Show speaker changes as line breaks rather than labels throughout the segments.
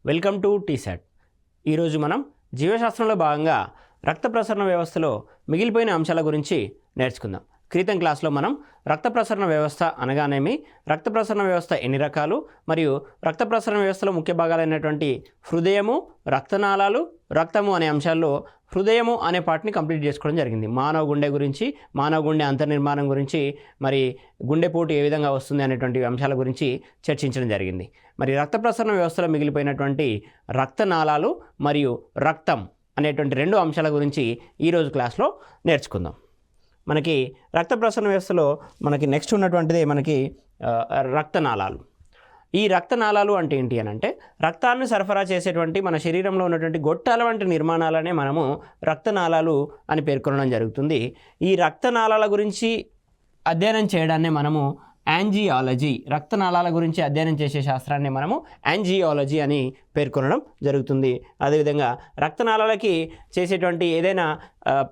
Welcome to T-SAT. ఈరోజు మనం జీవశాస్త్రంలో భాగంగా రక్త ప్రసరణ వ్యవస్థలో మిగిలిపోయిన అంశాల గురించి నేర్చుకుందాం. క్రితం క్లాస్లో మనం రక్త ప్రసరణ వ్యవస్థ అనగానేమి, రక్త ప్రసరణ వ్యవస్థ ఎన్ని రకాలు, మరియు రక్త ప్రసరణ వ్యవస్థలో ముఖ్య భాగాలైనటువంటి హృదయము, రక్తనాళాలు, రక్తము అనే అంశాల్లో హృదయము అనే పార్ట్ని కంప్లీట్ చేసుకోవడం జరిగింది. మానవ గుండె గురించి, మానవ గుండె అంతర్నిర్మాణం గురించి, మరి గుండెపోటు ఏ విధంగా వస్తుంది అనేటువంటి అంశాల గురించి చర్చించడం జరిగింది. మరి రక్త ప్రసరణ వ్యవస్థలో మిగిలిపోయినటువంటి రక్తనాళాలు మరియు రక్తం అనేటువంటి రెండు అంశాల గురించి ఈరోజు క్లాస్లో నేర్చుకుందాం. మనకి రక్త ప్రసరణ వ్యవస్థలో మనకి నెక్స్ట్ ఉన్నటువంటిది మనకి రక్తనాళాలు. ఈ రక్తనాళాలు అంటే ఏంటి అని అంటే, రక్తాన్ని సరఫరా చేసేటువంటి మన శరీరంలో ఉన్నటువంటి గొట్టాల వంటి నిర్మాణాలనే మనము రక్తనాళాలు అని పేర్కొనడం జరుగుతుంది. ఈ రక్తనాళాల గురించి అధ్యయనం చేయడాన్ని మనము యాంజియాలజీ, రక్తనాళాల గురించి అధ్యయనం చేసే శాస్త్రాన్ని మనము యాంజియాలజీ అని పేర్కొనడం జరుగుతుంది. అదేవిధంగా రక్తనాళాలకి చేసేటువంటి ఏదైనా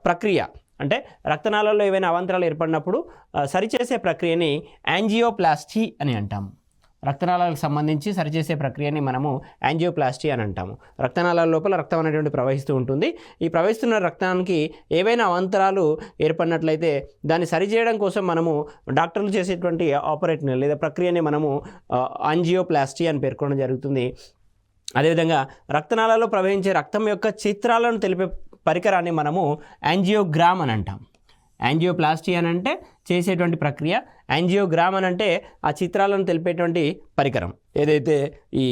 ప్రక్రియ అంటే రక్తనాళాల్లో ఏవైనా అవాంతరాలు ఏర్పడినప్పుడు సరిచేసే ప్రక్రియని యాంజియోప్లాస్టీ అని అంటాము. రక్తనాళాలకు సంబంధించి సరిచేసే ప్రక్రియని మనము యాంజియోప్లాస్టీ అని అంటాము. రక్తనాళాల లోపల రక్తం అనేటువంటి ప్రవహిస్తూ ఉంటుంది. ఈ ప్రవహిస్తున్న రక్తానికి ఏవైనా అవాంతరాలు ఏర్పడినట్లయితే దాన్ని సరిచేయడం కోసం మనము డాక్టర్లు చేసేటువంటి ఆపరేషన్ లేదా ప్రక్రియని మనము యాంజియోప్లాస్టీ అని పేర్కొనడం జరుగుతుంది. అదేవిధంగా రక్తనాళాల్లో ప్రవహించే రక్తం యొక్క చిత్రాలను తెలిపే పరికరాన్ని మనము యాంజియోగ్రామ్ అని అంటాం. యాంజియోప్లాస్టీ అని అంటే చేసేటువంటి ప్రక్రియ, యాంజియోగ్రామ్ అని అంటే ఆ చిత్రాలను తెలిపేటువంటి పరికరం. ఏదైతే ఈ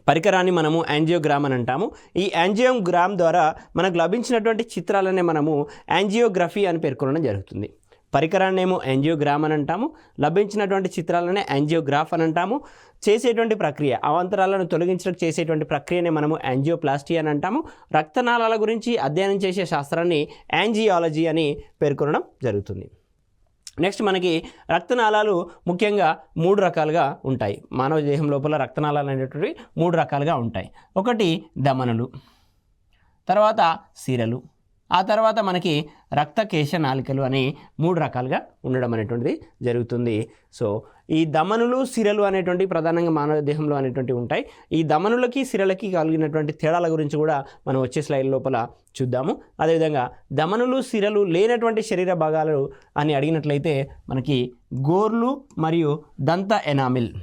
పరికరాన్ని మనము యాంజియోగ్రామ్ అని అంటాము. ఈ యాంజియోగ్రామ్ ద్వారా మనకు లభించినటువంటి చిత్రాలనే మనము యాంజియోగ్రఫీ అని పేర్కొనడం జరుగుతుంది. పరికరాన్ని ఏమో యాంజియోగ్రామ్ అని అంటాము, లభించినటువంటి చిత్రాలనే యాంజియోగ్రాఫ్ అని అంటాము. చేసేటువంటి ప్రక్రియ, అవాంతరాలను తొలగించడానికి చేసేటువంటి ప్రక్రియనే మనము యాంజియోప్లాస్టీ అని అంటాము. రక్తనాళాల గురించి అధ్యయనం చేసే శాస్త్రాన్ని యాంజియాలజీ అని పేర్కొనడం జరుగుతుంది. నెక్స్ట్ మనకి రక్తనాళాలు ముఖ్యంగా మూడు రకాలుగా ఉంటాయి. మానవ దేహం లోపల రక్తనాళాలు అనేటువంటివి మూడు రకాలుగా ఉంటాయి. ఒకటి ధమనులు, తర్వాత సిరలు, ఆ తర్వాత మనకి రక్తకేశ నాళికలు అని మూడు రకాలుగా ఉండడం అనేటువంటిది జరుగుతుంది. సో ఈ ధమనులు, సిరలు అనేటువంటి ప్రధానంగా మానవ దేహంలో అనేటువంటివి ఉంటాయి. ఈ ధమనులకి సిరలకి కలిగినటువంటి తేడాల గురించి కూడా మనం వచ్చే స్లైడ్ లోపల చూద్దాము. అదేవిధంగా ధమనులు, సిరలు లేనటువంటి శరీర భాగాలు అని అడిగినట్లయితే మనకి గోర్లు మరియు దంత ఎనామిల్,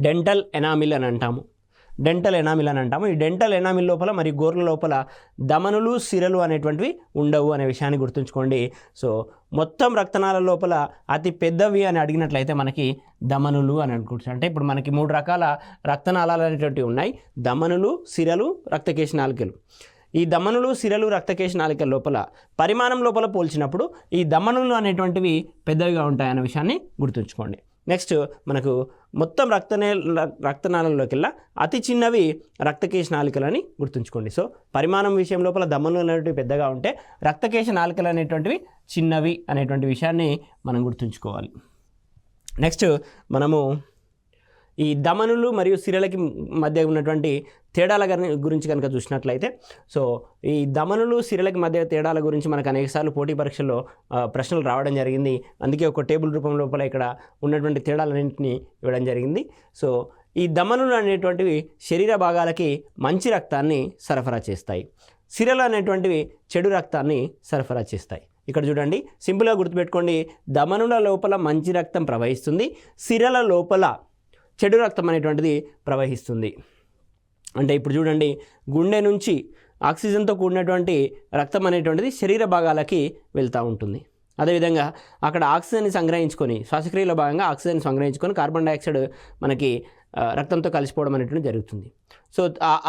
డెంటల్ ఎనామిల్ అని అంటాము. డెంటల్ ఎనామిల్ అని అంటాము. ఈ డెంటల్ ఎనామిల్ లోపల మరియు గోర్ల లోపల ధమనులు, సిరలు అనేటువంటివి ఉండవు అనే విషయాన్ని గుర్తుంచుకోండి. సో మొత్తం రక్తనాళాల లోపల అతి పెద్దవి అని అడిగినట్లయితే మనకి ధమనులు అని అనుకుంటున్నాం. అంటే ఇప్పుడు మనకి మూడు రకాల రక్తనాళాలు అనేటువంటివి ఉన్నాయి: ధమనులు, సిరలు, రక్తకేశ నాళికలు. ఈ ధమనులు, సిరలు, రక్తకేశ నాళికల లోపల పరిమాణం లోపల పోల్చినప్పుడు ఈ ధమనులు అనేటువంటివి పెద్దవిగా ఉంటాయనే విషయాన్ని గుర్తుంచుకోండి. నెక్స్ట్ మనకు మొత్తం రక్తనాళాల్లోకెల్లా అతి చిన్నవి రక్తకేశ నాళికలు అని గుర్తుంచుకోండి. సో పరిమాణం విషయం లోపల ధమనులు అనేటివి పెద్దగా ఉంటే రక్తకేశ నాళికలు అనేటువంటివి చిన్నవి అనేటువంటి విషయాన్ని మనం గుర్తుంచుకోవాలి. నెక్స్ట్ మనము ఈ ధమనులు మరియు సిరలకి మధ్య ఉన్నటువంటి తేడాల గురించి కనుక చూసినట్లయితే, సో ఈ ధమనులు, సిరలకి మధ్య తేడాల గురించి మనకు అనేకసార్లు పోటీ పరీక్షల్లో ప్రశ్నలు రావడం జరిగింది. అందుకే ఒక టేబుల్ రూపం లోపల ఇక్కడ ఉన్నటువంటి తేడాలన్నింటినీ ఇవ్వడం జరిగింది. సో ఈ ధమనులు అనేటువంటివి శరీర భాగాలకి మంచి రక్తాన్ని సరఫరా చేస్తాయి. సిరలు అనేటువంటివి చెడు రక్తాన్ని సరఫరా చేస్తాయి. ఇక్కడ చూడండి, సింపుల్గా గుర్తుపెట్టుకోండి, ధమనుల లోపల మంచి రక్తం ప్రవహిస్తుంది, సిరల లోపల చెడు రక్తం అనేటువంటిది ప్రవహిస్తుంది. అంటే ఇప్పుడు చూడండి, గుండె నుంచి ఆక్సిజన్తో కూడినటువంటి రక్తం అనేటువంటిది శరీర భాగాలకి వెళ్తూ ఉంటుంది. అదేవిధంగా అక్కడ ఆక్సిజన్ని సంగ్రహించుకొని, శ్వాసక్రియలో భాగంగా ఆక్సిజన్ సంగ్రహించుకొని కార్బన్ డైఆక్సైడ్ మనకి రక్తంతో కలిసిపోవడం అనేటువంటి జరుగుతుంది. సో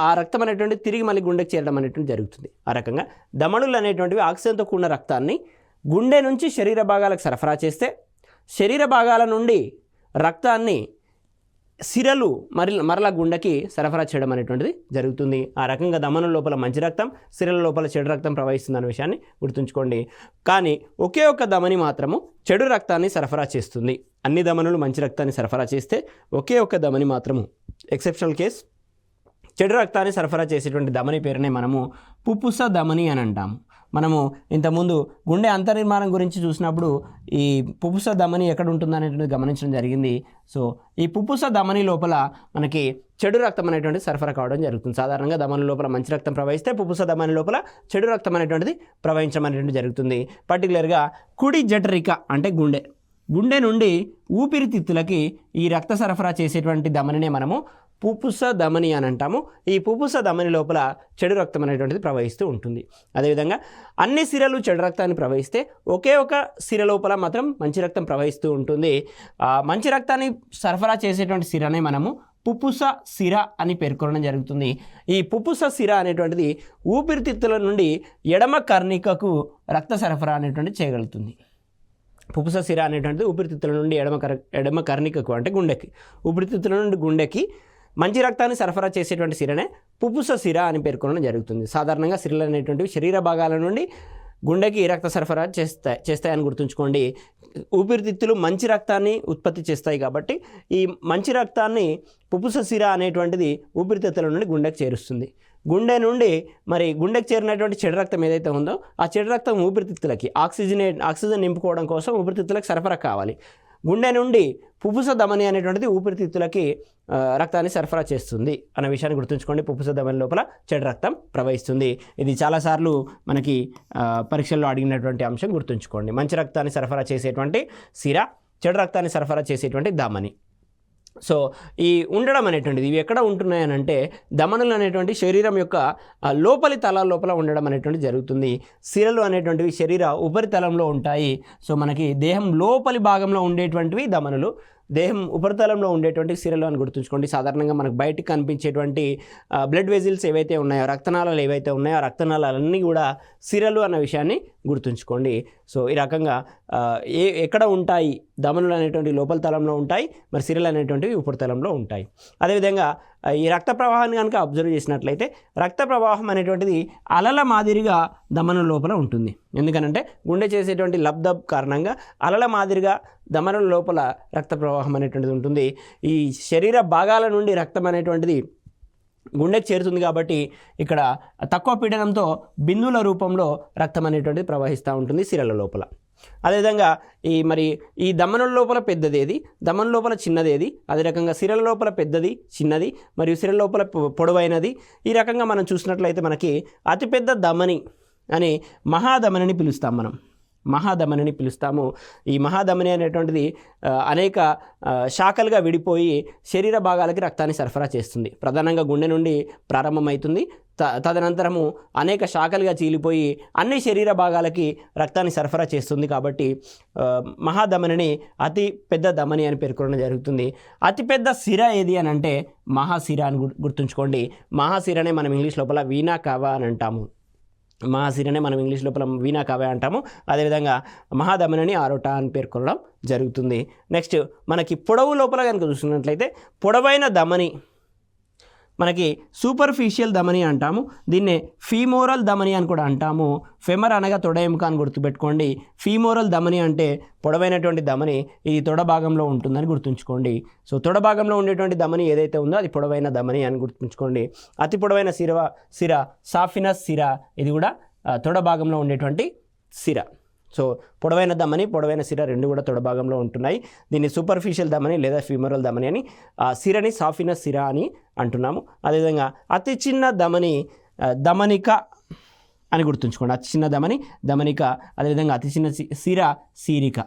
ఆ రక్తం అనేటువంటి తిరిగి మళ్ళీ గుండెకి చేరడం అనేటువంటి జరుగుతుంది. ఆ రకంగా ధమనులు అనేటువంటివి ఆక్సిజన్తో కూడిన రక్తాన్ని గుండె నుంచి శరీర భాగాలకు సరఫరా చేస్తే, శరీర భాగాల నుండి రక్తాన్ని సిరలు మరలా గుండెకి సరఫరా చేయడం అనేటువంటిది జరుగుతుంది. ఆ రకంగా ధమనుల లోపల మంచి రక్తం, సిరల లోపల చెడు రక్తం ప్రవహిస్తుంది అనే విషయాన్ని గుర్తుంచుకోండి. కానీ ఒకే ఒక్క ధమని మాత్రము చెడు రక్తాన్ని సరఫరా చేస్తుంది. అన్ని ధమనులు మంచి రక్తాన్ని సరఫరా చేస్తే ఒకే ఒక్క ధమని మాత్రము, ఎక్సెప్షనల్ కేస్, చెడు రక్తాన్ని సరఫరా చేసేటువంటి ధమని పేరునే మనము పుప్పుస ధమని అని అంటాము. మనము ఇంతకుముందు గుండె అంతర్నిర్మాణం గురించి చూసినప్పుడు ఈ పుప్పుస ధమని ఎక్కడ ఉంటుంది అనేటువంటిది గమనించడం జరిగింది. సో ఈ పుప్పుస ధమని లోపల మనకి చెడు రక్తం అనేటువంటిది సరఫరా కావడం జరుగుతుంది. సాధారణంగా ధమనుల లోపల మంచి రక్తం ప్రవహిస్తే పుప్పుస ధమని లోపల చెడు రక్తం అనేటువంటిది ప్రవహించడం అనేటువంటిది జరుగుతుంది. పర్టికులర్గా కుడి జఠరిక అంటే గుండె నుండి ఊపిరితిత్తులకి ఈ రక్త సరఫరా చేసేటువంటి ధమనినే మనము పుప్పుస ధమని అని అంటాము. ఈ పుప్పుస ధమని లోపల చెడు రక్తం అనేటువంటిది ప్రవహిస్తూ ఉంటుంది. అదేవిధంగా అన్ని సిరలు చెడు రక్తాన్ని ప్రవహిస్తే ఒకే ఒక సిర లోపల మాత్రం మంచి రక్తం ప్రవహిస్తూ ఉంటుంది. మంచి రక్తాన్ని సరఫరా చేసేటువంటి సిరనే మనము పుప్పుస సిర అని పేర్కొనడం జరుగుతుంది. ఈ పుప్పుస సిర అనేటువంటిది ఊపిరితిత్తుల నుండి ఎడమ కర్ణికకు రక్త సరఫరా అనేటువంటిది చేయగలుగుతుంది. పుప్పుస సిర అనేటువంటిది ఊపిరితిత్తుల నుండి ఎడమ కర్ణికకు అంటే గుండెకి, ఊపిరితిత్తుల నుండి గుండెకి మంచి రక్తాన్ని సరఫరా చేసేటువంటి సిరనే పుప్పుస సిర అని పేర్కొనడం జరుగుతుంది. సాధారణంగా సిరలు అనేటువంటివి శరీర భాగాల నుండి గుండెకి రక్త సరఫరా చేస్తాయని గుర్తుంచుకోండి. ఊపిరితిత్తులు మంచి రక్తాన్ని ఉత్పత్తి చేస్తాయి కాబట్టి ఈ మంచి రక్తాన్ని పుప్పుస సిర అనేటువంటిది ఊపిరితిత్తుల నుండి గుండెకి చేరుస్తుంది. గుండె నుండి మరి గుండెకి చేరినటువంటి చెడు రక్తం ఏదైతే ఉందో ఆ చెడు రక్తం ఊపిరితిత్తులకి ఆక్సిజన్ నింపుకోవడం కోసం ఊపిరితిత్తులకు సరఫరా కావాలి. గుండె నుండి పుప్పుస ధమని అనేటువంటిది ఊపిరితిత్తులకి రక్తాన్ని సరఫరా చేస్తుంది అనే విషయాన్ని గుర్తుంచుకోండి. పుప్పుస ధమని లోపల చెడు రక్తం ప్రవహిస్తుంది. ఇది చాలాసార్లు మనకి పరీక్షల్లో అడిగినటువంటి అంశం గుర్తుంచుకోండి. మంచి రక్తాన్ని సరఫరా చేసేటువంటి సిర, చెడు రక్తాన్ని సరఫరా చేసేటువంటి ధమని. సో ఈ ఉండడం అనేటువంటిది ఇవి ఎక్కడ ఉంటున్నాయని అంటే ధమనులు అనేటువంటి శరీరం యొక్క లోపలి తలాల లోపల ఉండడం అనేటువంటి జరుగుతుంది. సిరలు అనేటువంటివి శరీర ఉపరితలంలో ఉంటాయి. సో మనకి దేహం లోపలి భాగంలో ఉండేటువంటివి ధమనులు, దేహం ఉపరితలంలో ఉండేటువంటి సిరలు అని గుర్తుంచుకోండి. సాధారణంగా మనకు బయటకు కనిపించేటువంటి బ్లడ్ వెజిల్స్ ఏవైతే ఉన్నాయో, రక్తనాళాలు ఏవైతే ఉన్నాయో ఆ రక్తనాళాలన్నీ కూడా సిరలు అన్న విషయాన్ని గుర్తుంచుకోండి. సో ఈ రకంగా ఎక్కడ ఉంటాయి ధమనులు అనేటువంటి లోపల తలంలో ఉంటాయి, మరి సిరలు అనేటువంటివి ఉపరితలంలో ఉంటాయి. అదేవిధంగా ఈ రక్త ప్రవాహాన్ని కనుక అబ్జర్వ్ చేసినట్లయితే రక్త ప్రవాహం అనేటువంటిది అలల మాదిరిగా ధమనుల లోపల ఉంటుంది. ఎందుకనంటే గుండె చేసేటువంటి లబ్ధబ్ కారణంగా అలల మాదిరిగా ధమనుల లోపల రక్త ప్రవాహం అనేటువంటిది ఉంటుంది. ఈ శరీర భాగాల నుండి రక్తం అనేటువంటిది గుండెకి చేరుతుంది కాబట్టి ఇక్కడ తక్కువ పీడనంతో బిందువుల రూపంలో రక్తం అనేటువంటిది ప్రవహిస్తూ ఉంటుంది సిరల లోపల. అదేవిధంగా ఈ ధమనుల లోపల పెద్దది ఏది, ధమనుల లోపల చిన్నది ఏది, అదే రకంగా సిరల లోపల పెద్దది చిన్నది మరియు సిరల లోపల పొడవైనది. ఈ రకంగా మనం చూసినట్లయితే మనకి అతిపెద్ద ధమని అని మహాధమనిని పిలుస్తాం, మనం మహాధమనిని పిలుస్తాము. ఈ మహాధమని అనేటువంటిది అనేక శాఖలుగా విడిపోయి శరీర భాగాలకి రక్తాన్ని సరఫరా చేస్తుంది. ప్రధానంగా గుండె నుండి ప్రారంభమవుతుంది, తదనంతరము అనేక శాఖలుగా చీలిపోయి అన్ని శరీర భాగాలకి రక్తాన్ని సరఫరా చేస్తుంది. కాబట్టి మహాధమనిని అతి పెద్ద ధమని అని పేర్కొనడం జరుగుతుంది. అతిపెద్ద సిర ఏది అని అంటే మహాశిర అని గుర్తుంచుకోండి. మహాశిరనే మనం ఇంగ్లీష్ లోపల వీనా కావా అని అంటాము. మహాశిరనే మనం ఇంగ్లీష్ లోపల వీనా కావా అంటాము. అదేవిధంగా మహాధమనిని ఆరోట అని పేర్కొనడం జరుగుతుంది. నెక్స్ట్ మనకి పొడవు లోపల కనుక చూసినట్లయితే పొడవైన ధమని మనకి సూపర్ఫిషియల్ ధమని అంటాము. దీన్నే ఫీమోరల్ ధమని అని కూడా అంటాము. ఫెమర్ అనగా తొడ ఎముక అని గుర్తుపెట్టుకోండి. ఫీమోరల్ ధమని అంటే పొడవైనటువంటి ధమని, ఇది తొడ భాగంలో ఉంటుందని గుర్తుంచుకోండి. సో తొడ భాగంలో ఉండేటువంటి ధమని ఏదైతే ఉందో అది పొడవైన ధమని అని గుర్తుంచుకోండి. అతి పొడవైన సిర సాఫినస్ సిర, ఇది కూడా తొడ భాగంలో ఉండేటువంటి సిర. సో పొడవైన ధమని, పొడవైన సిర రెండు కూడా తొడ భాగంలో ఉంటున్నాయి. దీన్ని సూపర్ఫిషియల్ ధమని లేదా ఫీమోరల్ ధమని అని, ఆ సిరని సాఫినస్ సిర అని అంటున్నాము. అదేవిధంగా అతి చిన్న ధమని ధమనిక అని గుర్తుంచుకోండి. అతి చిన్న ధమని ధమనిక. అదేవిధంగా అతి చిన్న సిర సీరిక.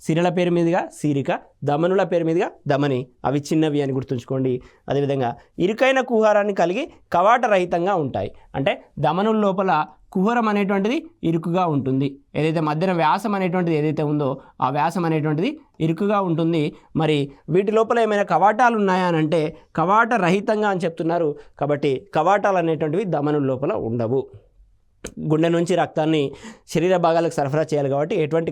సిరల పేరు మీదుగా సీరిక, ధమనుల పేరు మీదుగా ధమని, అవి చిన్నవి అని గుర్తుంచుకోండి. అదేవిధంగా ఇరుకైన కుహరాన్ని కలిగి కవాట రహితంగా ఉంటాయి. అంటే ధమనుల లోపల కుహరం అనేటువంటిది ఇరుకుగా ఉంటుంది. ఏదైతే మధ్యన వ్యాసం అనేటువంటిది ఏదైతే ఉందో ఆ వ్యాసం అనేటువంటిది ఇరుకుగా ఉంటుంది. మరి వీటి లోపల ఏమైనా కవాటాలు ఉన్నాయా అని అంటే కవాట రహితంగా అని చెప్తున్నారు. కాబట్టి కవాటాలు అనేటువంటివి ధమనుల లోపల ఉండవు. గుండె నుంచి రక్తాన్ని శరీర భాగాలకు సరఫరా చేయాలి కాబట్టి ఎటువంటి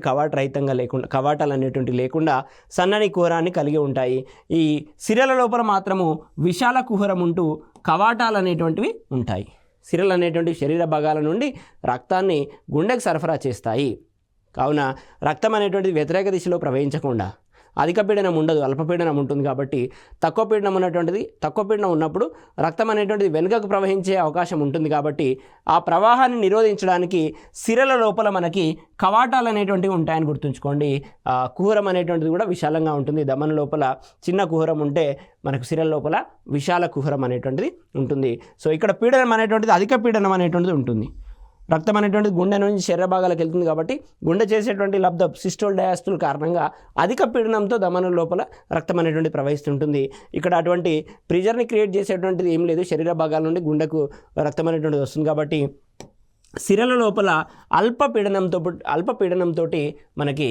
కవాటాలు అనేటువంటివి లేకుండా సన్నని కుహరాన్ని కలిగి ఉంటాయి. ఈ సిరల లోపల మాత్రము విశాల కుహరం ఉంటూ కవాటాలు అనేటువంటివి ఉంటాయి. సిరలు అనేటువంటి శరీర భాగాల నుండి రక్తాన్ని గుండెకు సరఫరా చేస్తాయి. కావున రక్తం అనేటువంటిది వ్యతిరేక దిశలో ప్రవహించకుండా అధిక పీడనం ఉండదు, అల్పపీడనం ఉంటుంది. కాబట్టి తక్కువ పీడనం ఉన్నప్పుడు రక్తం అనేటువంటిది వెనుకకు ప్రవహించే అవకాశం ఉంటుంది. కాబట్టి ఆ ప్రవాహాన్ని నిరోధించడానికి సిరల లోపల మనకి కవాటాలు అనేటువంటివి ఉంటాయని గుర్తుంచుకోండి. కుహరం అనేటువంటిది కూడా విశాలంగా ఉంటుంది. దమన లోపల చిన్న కుహరం ఉంటే మనకు సిరల లోపల విశాల కుహరం అనేటువంటిది ఉంటుంది. సో ఇక్కడ పీడనం అనేటువంటిది అధిక పీడనం అనేటువంటిది ఉంటుంది. రక్తం అనేటువంటిది గుండె నుంచి శరీర భాగాలకు వెళ్తుంది. కాబట్టి గుండె చేసేటువంటి లబ్ధ సిస్టోల్ డయాస్టోల్ కారణంగా అధిక పీడనంతో దమనం లోపల రక్తం అనేటువంటి ప్రవహిస్తుంటుంది. ఇక్కడ అటువంటి ప్రెజర్ని క్రియేట్ చేసేటువంటిది ఏం లేదు, శరీర భాగాల నుండి గుండెకు రక్తం అనేటువంటిది వస్తుంది. కాబట్టి సిరల లోపల అల్ప పీడనంతో మనకి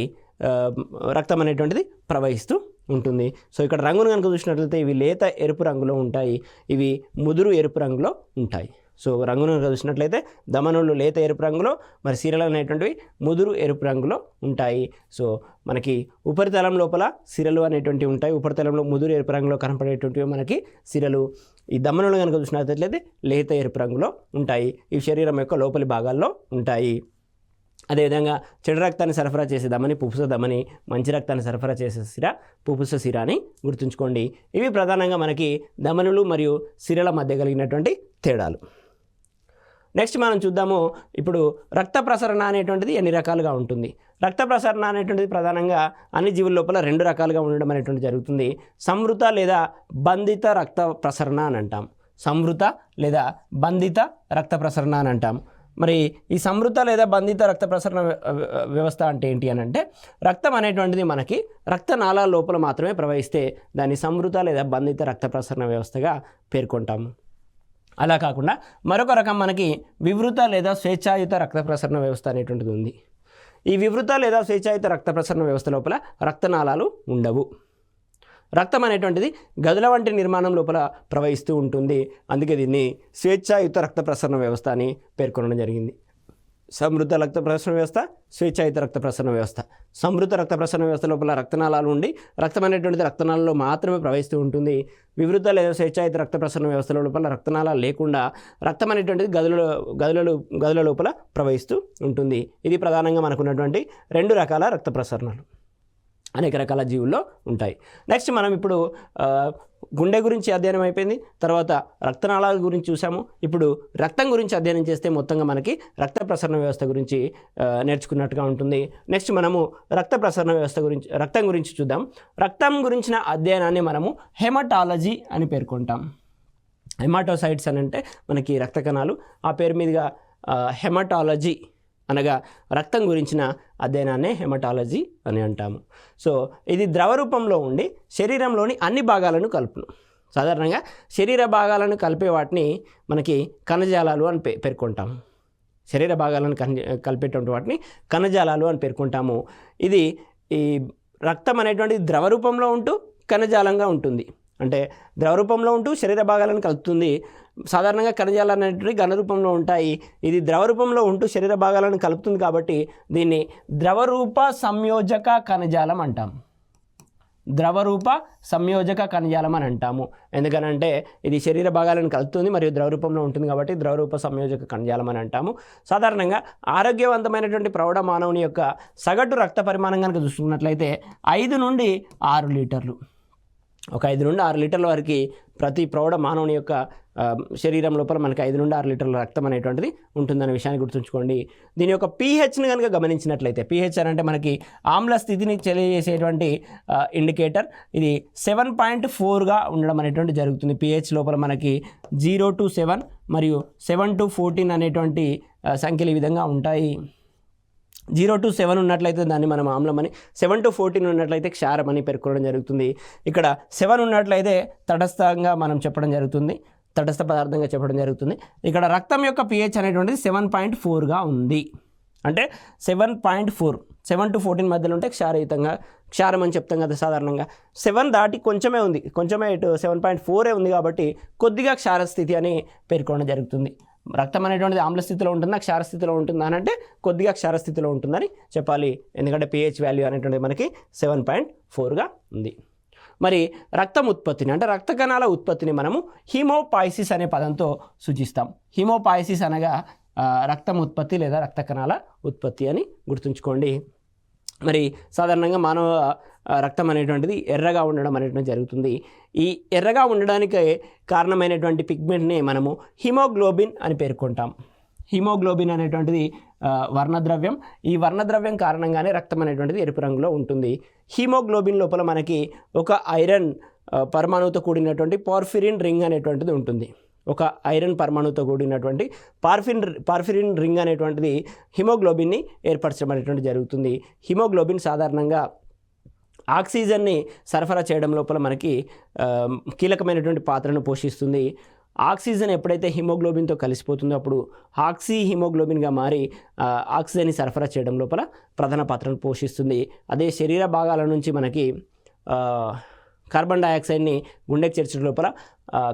రక్తం అనేటువంటిది ప్రవహిస్తూ ఉంటుంది. సో ఇక్కడ రంగును కనుక చూసినట్లయితే ఇవి లేత ఎరుపు రంగులో ఉంటాయి, ఇవి ముదురు ఎరుపు రంగులో ఉంటాయి. సో రంగును చూసినట్లయితే దమనులు లేత ఎరుపు రంగులో, మరి సిరలు అనేటువంటివి ముదురు ఎరుపు రంగులో ఉంటాయి. సో మనకి ఉపరితలం లోపల సిరలు అనేటువంటివి ఉంటాయి, ఉపరితలంలో ముదురు ఎరుపు రంగులో కనపడేటువంటివి మనకి సిరలు. ఈ దమనులు కనుక చూసినట్లయితే లేత ఎరుపు రంగులో ఉంటాయి, ఇవి శరీరం యొక్క లోపలి భాగాల్లో ఉంటాయి. అదేవిధంగా చెడు రక్తాన్ని సరఫరా చేసే ధమని పుపుస ధమని, మంచి రక్తాన్ని సరఫరా చేసే సిర పుపుస సిర అని గుర్తుంచుకోండి. ఇవి ప్రధానంగా మనకి ధమనులు మరియు సిరల మధ్య కలిగినటువంటి తేడాలు. నెక్స్ట్ మనం చూద్దాము, ఇప్పుడు రక్త ప్రసరణ అనేటువంటిది ఎన్ని రకాలుగా ఉంటుంది. రక్త ప్రసరణ అనేటువంటిది ప్రధానంగా అన్ని జీవుల లోపల 2 రకాలుగా ఉండడం అనేటువంటి జరుగుతుంది. సంవృత లేదా బంధిత రక్త ప్రసరణ అని అంటాం. సంవృత లేదా బంధిత రక్త ప్రసరణ అని అంటాం. మరి ఈ సంవృత లేదా బంధిత రక్త ప్రసరణ వ్యవస్థ అంటే ఏంటి అని అంటే, రక్తం అనేటువంటిది మనకి రక్తనాళాల లోపల మాత్రమే ప్రవహిస్తే దాన్ని సంవృత లేదా బంధిత రక్త ప్రసరణ వ్యవస్థగా పేర్కొంటాము. అలా కాకుండా మరొక రకం మనకి వివృత లేదా స్వేచ్ఛాయుత రక్త ప్రసరణ వ్యవస్థ అనేటువంటిది ఉంది. ఈ వివృత లేదా స్వేచ్ఛాయుత రక్త ప్రసరణ వ్యవస్థ లోపల రక్తనాళాలు ఉండవు. రక్తం అనేటువంటిది గదుల వంటి నిర్మాణం లోపల ప్రవహిస్తూ ఉంటుంది. అందుకే దీన్ని స్వేచ్ఛాయుత రక్త ప్రసరణ వ్యవస్థ అని పేర్కొనడం జరిగింది. సమృద్ధ రక్త ప్రసరణ వ్యవస్థ, స్వేచ్ఛాయుత రక్త ప్రసరణ వ్యవస్థ. సమృద్ధ రక్త ప్రసరణ వ్యవస్థ లోపల రక్తనాళాలు ఉండి రక్తం అనేటువంటిది రక్తనాళాల్లో మాత్రమే ప్రవహిస్తూ ఉంటుంది. వివృత లేదా స్వేచ్ఛాయుత రక్త ప్రసరణ వ్యవస్థ లోపల రక్తనాళాలు లేకుండా రక్తం అనేటువంటిది గదుల లోపల ప్రవహిస్తూ ఉంటుంది. ఇది ప్రధానంగా మనకున్నటువంటి 2 రకాల రక్త ప్రసరణలు అనేక రకాల జీవుల్లో ఉంటాయి. నెక్స్ట్ మనం ఇప్పుడు గుండె గురించి అధ్యయనం అయిపోయింది, తర్వాత రక్తనాళాల గురించి చూసాము. ఇప్పుడు రక్తం గురించి అధ్యయనం చేస్తే మొత్తంగా మనకి రక్త ప్రసరణ వ్యవస్థ గురించి నేర్చుకున్నట్టుగా ఉంటుంది. నెక్స్ట్ మనము రక్తం గురించి చూద్దాం. రక్తం గురించిన అధ్యయనాన్ని మనము హెమటాలజీ అని పేర్కొంటాం. హెమాటోసైట్స్ అని అంటే మనకి రక్త కణాలు, ఆ పేరు మీదుగా హెమటాలజీ అనగా రక్తం గురించిన అధ్యయనాన్నే హెమటాలజీ అని అంటాము. సో ఇది ద్రవ రూపంలో ఉండి శరీరంలోని అన్ని భాగాలను కలుపును. సాధారణంగా శరీర భాగాలను కలిపే వాటిని మనకి కణజాలాలు అని పేర్కొంటాము. శరీర భాగాలను కలిపేటువంటి వాటిని కణజాలాలు అని పేర్కొంటాము. ఈ రక్తం అనేటువంటి ద్రవ రూపంలో ఉంటూ కణజాలంగా ఉంటుంది. అంటే ద్రవ రూపంలో ఉంటూ శరీర భాగాలను కలుపుతుంది. సాధారణంగా కణజాలాలు అనేటివి ఘన రూపంలో ఉంటాయి. ఇది ద్రవ రూపంలో ఉంటూ శరీర భాగాలను కలుపుతుంది కాబట్టి దీన్ని ద్రవరూప సంయోజక కణజాలం అంటాం. ద్రవరూప సంయోజక కణజాలం అని అంటాము. ఎందుకనంటే ఇది శరీర భాగాలను కలుపుతుంది మరియు ద్రవ రూపంలో ఉంటుంది కాబట్టి ద్రవరూప సంయోజక కణజాలం అని అంటాము. సాధారణంగా ఆరోగ్యవంతమైనటువంటి ప్రౌఢ మానవుని యొక్క సగటు రక్త పరిమాణం కనుక చూసుకున్నట్లయితే 5 నుండి 6 లీటర్లు, ఒక 5 నుండి 6 లీటర్ల వరకు ప్రతి ప్రౌఢ మానవుని యొక్క శరీరం లోపల మనకి 5 నుండి 6 లీటర్ల రక్తం అనేటువంటిది ఉంటుందనే విషయాన్ని గుర్తుంచుకోండి. దీని యొక్క pHని కనుక గమనించినట్లయితే, pH అని అంటే మనకి ఆమ్ల స్థితిని తెలియజేసేటువంటి ఇండికేటర్, ఇది 7.4గా ఉండడం అనేటువంటి జరుగుతుంది. pH లోపల మనకి 0 to 7 మరియు 7 to 14 అనేటువంటి సంఖ్యలు ఈ విధంగా ఉంటాయి. 0 to 7 ఉన్నట్లయితే దాన్ని మనం ఆమ్లమని, 7 to 14 ఉన్నట్లయితే క్షారం అని పేర్కొనడం జరుగుతుంది. ఇక్కడ 7 ఉన్నట్లయితే తటస్థంగా మనం చెప్పడం జరుగుతుంది, తటస్థ పదార్థంగా చెప్పడం జరుగుతుంది. ఇక్కడ రక్తం యొక్క pH అనేటువంటిది 7.4గా ఉంది. అంటే 7.4, 7 to 14 మధ్యలో ఉంటే క్షారం అని చెప్తాం కదా సాధారణంగా. 7 దాటి కొంచెమే ఉంది, కొంచెమే 7.4 ఉంది కాబట్టి కొద్దిగా క్షార స్థితి అని పేర్కొనడం జరుగుతుంది. రక్తం అనేటువంటిది ఆమ్ల స్థితిలో ఉంటుందా క్షార స్థితిలో ఉంటుందా అని అంటే కొద్దిగా క్షార స్థితిలో ఉంటుందని చెప్పాలి. ఎందుకంటే pH వాల్యూ అనేటువంటిది మనకి 7.4గా ఉంది. మరి రక్తం ఉత్పత్తిని అంటే రక్త కణాల ఉత్పత్తిని మనము హీమోపాయిసిస్ అనే పదంతో సూచిస్తాం. హీమోపాయిసిస్ అనగా రక్తం ఉత్పత్తి లేదా రక్త కణాల ఉత్పత్తి అని గుర్తుంచుకోండి. మరి సాధారణంగా మానవ రక్తం అనేటువంటిది ఎర్రగా ఉండడం అనేటువంటి జరుగుతుంది. ఈ ఎర్రగా ఉండడానికి కారణమైనటువంటి పిగ్మెంట్ని మనము హిమోగ్లోబిన్ అని పేర్కొంటాం. హిమోగ్లోబిన్ అనేటువంటిది వర్ణద్రవ్యం. ఈ వర్ణద్రవ్యం కారణంగానే రక్తం అనేటువంటిది ఎరుపు రంగులో ఉంటుంది. హిమోగ్లోబిన్ లోపల మనకి ఒక ఐరన్ పరమాణువుతో కూడినటువంటి పార్ఫిరిన్ రింగ్ అనేటువంటిది ఉంటుంది. ఒక ఐరన్ పరమాణువుతో కూడినటువంటి పార్ఫిరిన్ రింగ్ అనేటువంటిది హిమోగ్లోబిన్ని ఏర్పరచడం అనేటువంటి జరుగుతుంది. హిమోగ్లోబిన్ సాధారణంగా ఆక్సిజన్ని సరఫరా చేయడం లోపల మనకి కీలకమైనటువంటి పాత్రను పోషిస్తుంది. ఆక్సిజన్ ఎప్పుడైతే హిమోగ్లోబిన్తో కలిసిపోతుందో అప్పుడు హిమోగ్లోబిన్గా మారి ఆక్సిజన్ని సరఫరా చేయడం లోపల ప్రధాన పాత్రను పోషిస్తుంది. అదే శరీర భాగాల నుంచి మనకి కార్బన్ డైఆక్సైడ్ని గుండెకి చేర్చడం లోపల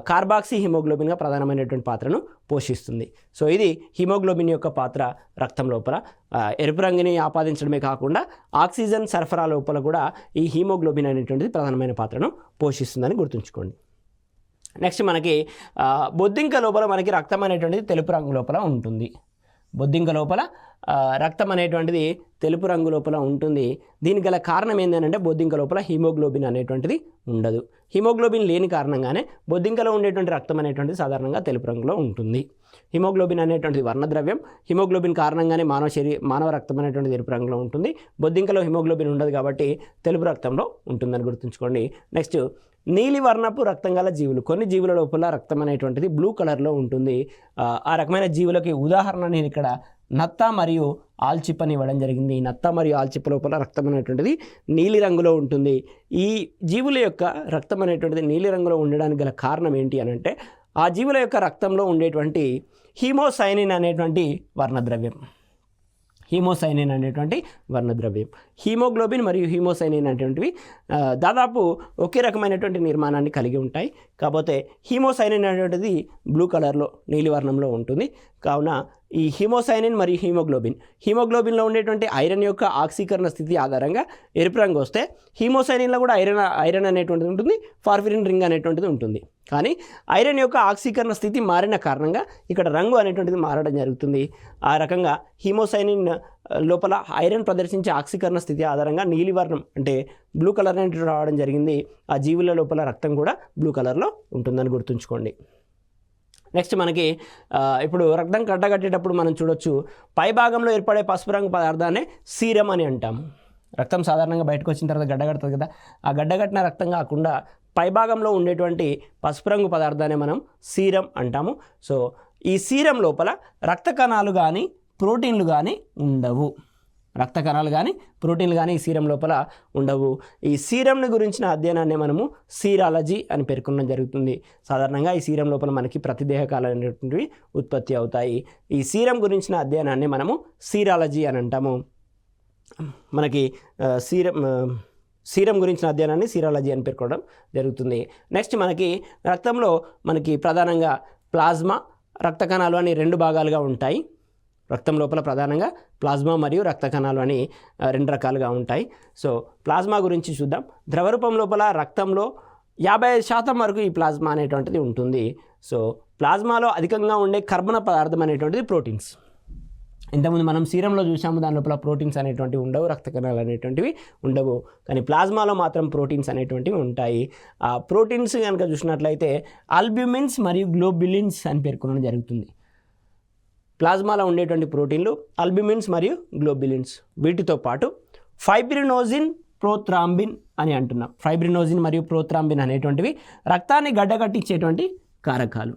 కార్బాక్సీ హిమోగ్లోబిన్గా ప్రధానమైనటువంటి పాత్రను పోషిస్తుంది. సో ఇది హిమోగ్లోబిన్ యొక్క పాత్ర రక్తం లోపల. ఎరుపు రంగుని ఆపాదించడమే కాకుండా ఆక్సిజన్ సరఫరా లోపల కూడా ఈ హిమోగ్లోబిన్ అనేటువంటిది ప్రధానమైన పాత్రను పోషిస్తుందని గుర్తుంచుకోండి. నెక్స్ట్ మనకి బొద్దింక లోపల మనకి రక్తం అనేటువంటిది తెలుపు రంగు లోపల ఉంటుంది. బొద్దింక లోపల రక్తం అనేటువంటిది తెలుపు రంగు లోపల ఉంటుంది. దీనికి గల కారణం ఏంటంటే బొద్దింక లోపల హిమోగ్లోబిన్ అనేటువంటిది ఉండదు. హిమోగ్లోబిన్ లేని కారణంగానే బొద్దింకలో ఉండేటువంటి రక్తం అనేటువంటిది సాధారణంగా తెలుపు రంగులో ఉంటుంది. హిమోగ్లోబిన్ అనేటువంటిది వర్ణద్రవ్యం. హిమోగ్లోబిన్ కారణంగానే మానవ రక్తం అనేటువంటిది ఎరుపు రంగులో ఉంటుంది. బొద్దింకలో హిమోగ్లోబిన్ ఉండదు కాబట్టి తెలుపు రక్తంలో ఉంటుందని గుర్తుంచుకోండి. నెక్స్ట్ నీలి వర్ణపు రక్తం గల జీవులు. కొన్ని జీవుల లోపల రక్తం అనేటువంటిది బ్లూ కలర్లో ఉంటుంది. ఆ రకమైన జీవులకి ఉదాహరణ నేను ఇక్కడ నత్త మరియు ఆల్చిప్ అని ఇవ్వడం జరిగింది. నత్త మరియు ఆల్చిప్ లోపల రక్తం అనేటువంటిది నీలి రంగులో ఉంటుంది. ఈ జీవుల యొక్క రక్తం అనేటువంటిది నీలి రంగులో ఉండడానికి గల కారణం ఏంటి అని అంటే ఆ జీవుల యొక్క రక్తంలో ఉండేటువంటి హీమోసైనిన్ అనేటువంటి వర్ణద్రవ్యం. హీమోసైనిన్ అనేటువంటి వర్ణద్రవ్యం. హీమోగ్లోబిన్ మరియు హీమోసైనిన్ అనేటువంటివి దాదాపు ఒకే రకమైనటువంటి నిర్మాణాన్ని కలిగి ఉంటాయి. కాకపోతే హీమోసైనిన్ అనేటువంటిది బ్లూ కలర్లో నీలివర్ణంలో ఉంటుంది. కావున ఈ హీమోసైనిన్ మరియు హీమోగ్లోబిన్లో ఉండేటువంటి ఐరన్ యొక్క ఆక్సీకరణ స్థితి ఆధారంగా ఎరుపు రంగు వస్తే హీమోసైనిన్లో కూడా ఐరన్ అనేటువంటిది ఉంటుంది, పార్ఫిరిన్ రింగ్ అనేటువంటిది ఉంటుంది. కానీ ఐరన్ యొక్క ఆక్సీకరణ స్థితి మారిన కారణంగా ఇక్కడ రంగు అనేటువంటిది మారడం జరుగుతుంది. ఆ రకంగా హీమోసైనిన్ లోపల ఐరన్ ప్రదర్శించే ఆక్సీకరణ స్థితి ఆధారంగా నీలివర్ణం అంటే బ్లూ కలర్ అనేటువంటి రావడం జరిగింది. ఆ జీవుల లోపల రక్తం కూడా బ్లూ కలర్లో ఉంటుందని గుర్తుంచుకోండి. నెక్స్ట్ మనకి ఇప్పుడు రక్తం కట్టగట్టేటప్పుడు మనం చూడొచ్చు పై భాగంలో ఏర్పడే పసుపు రంగు పదార్థాన్ని సీరం అని అంటాము. రక్తం సాధారణంగా బయటకు వచ్చిన తర్వాత గడ్డగడుతుంది కదా, ఆ గడ్డగట్టిన రక్తం కాకుండా పైభాగంలో ఉండేటువంటి పసుపు రంగు పదార్థాన్ని మనం సీరం అంటాము. సో ఈ సీరం లోపల రక్త కణాలు కానీ ప్రోటీన్లు కానీ ఉండవు. రక్త కణాలు కానీ ప్రోటీన్లు కానీ ఈ సీరం లోపల ఉండవు. ఈ సీరంని గురించిన అధ్యయనాన్ని మనము సీరాలజీ అని పేర్కొనడం జరుగుతుంది. సాధారణంగా ఈ సీరం లోపల మనకి ప్రతిదేహకాలు అనేటువంటివి ఉత్పత్తి అవుతాయి. ఈ సీరం గురించిన అధ్యయనాన్ని మనము సీరాలజీ అని అంటాము. మనకి సీరం గురించిన అధ్యయనాన్ని సీరాలజీ అని పేర్కొనడం జరుగుతుంది. నెక్స్ట్ మనకి రక్తంలో మనకి ప్రధానంగా ప్లాజ్మా, రక్త కణాలు అని రెండు భాగాలుగా ఉంటాయి. రక్తం లోపల ప్రధానంగా ప్లాజ్మా మరియు రక్త కణాలు అని రెండు రకాలుగా ఉంటాయి. సో ప్లాజ్మా గురించి చూద్దాం. ద్రవరూపం లోపల రక్తంలో 55% వరకు ఈ ప్లాజ్మా అనేటువంటిది ఉంటుంది. సో ప్లాజ్మాలో అధికంగా ఉండే కర్బన పదార్థం అనేటువంటిది ప్రోటీన్స్. ఇంతకుముందు మనం సీరంలో చూసాము, దాని లోపల ప్రోటీన్స్ అనేటువంటివి ఉండవు, రక్త కణాలు అనేటువంటివి ఉండవు. కానీ ప్లాజ్మాలో మాత్రం ప్రోటీన్స్ అనేటువంటివి ఉంటాయి. ఆ ప్రోటీన్స్ కనుక చూసినట్లయితే ఆల్బ్యూమిన్స్ మరియు గ్లోబులిన్స్ అని పేర్కొనడం జరుగుతుంది. ప్లాజ్మాలో ఉండేటువంటి ప్రోటీన్లు ఆల్బ్యూమిన్స్ మరియు గ్లోబులిన్స్. వీటితో పాటు ఫైబ్రినోజిన్, ప్రోథ్రాంబిన్ అని అంటున్నాం. ఫైబ్రినోజిన్ మరియు ప్రోథ్రాంబిన్ అనేటువంటివి రక్తాన్ని గడ్డకట్టించేటువంటి కారకాలు.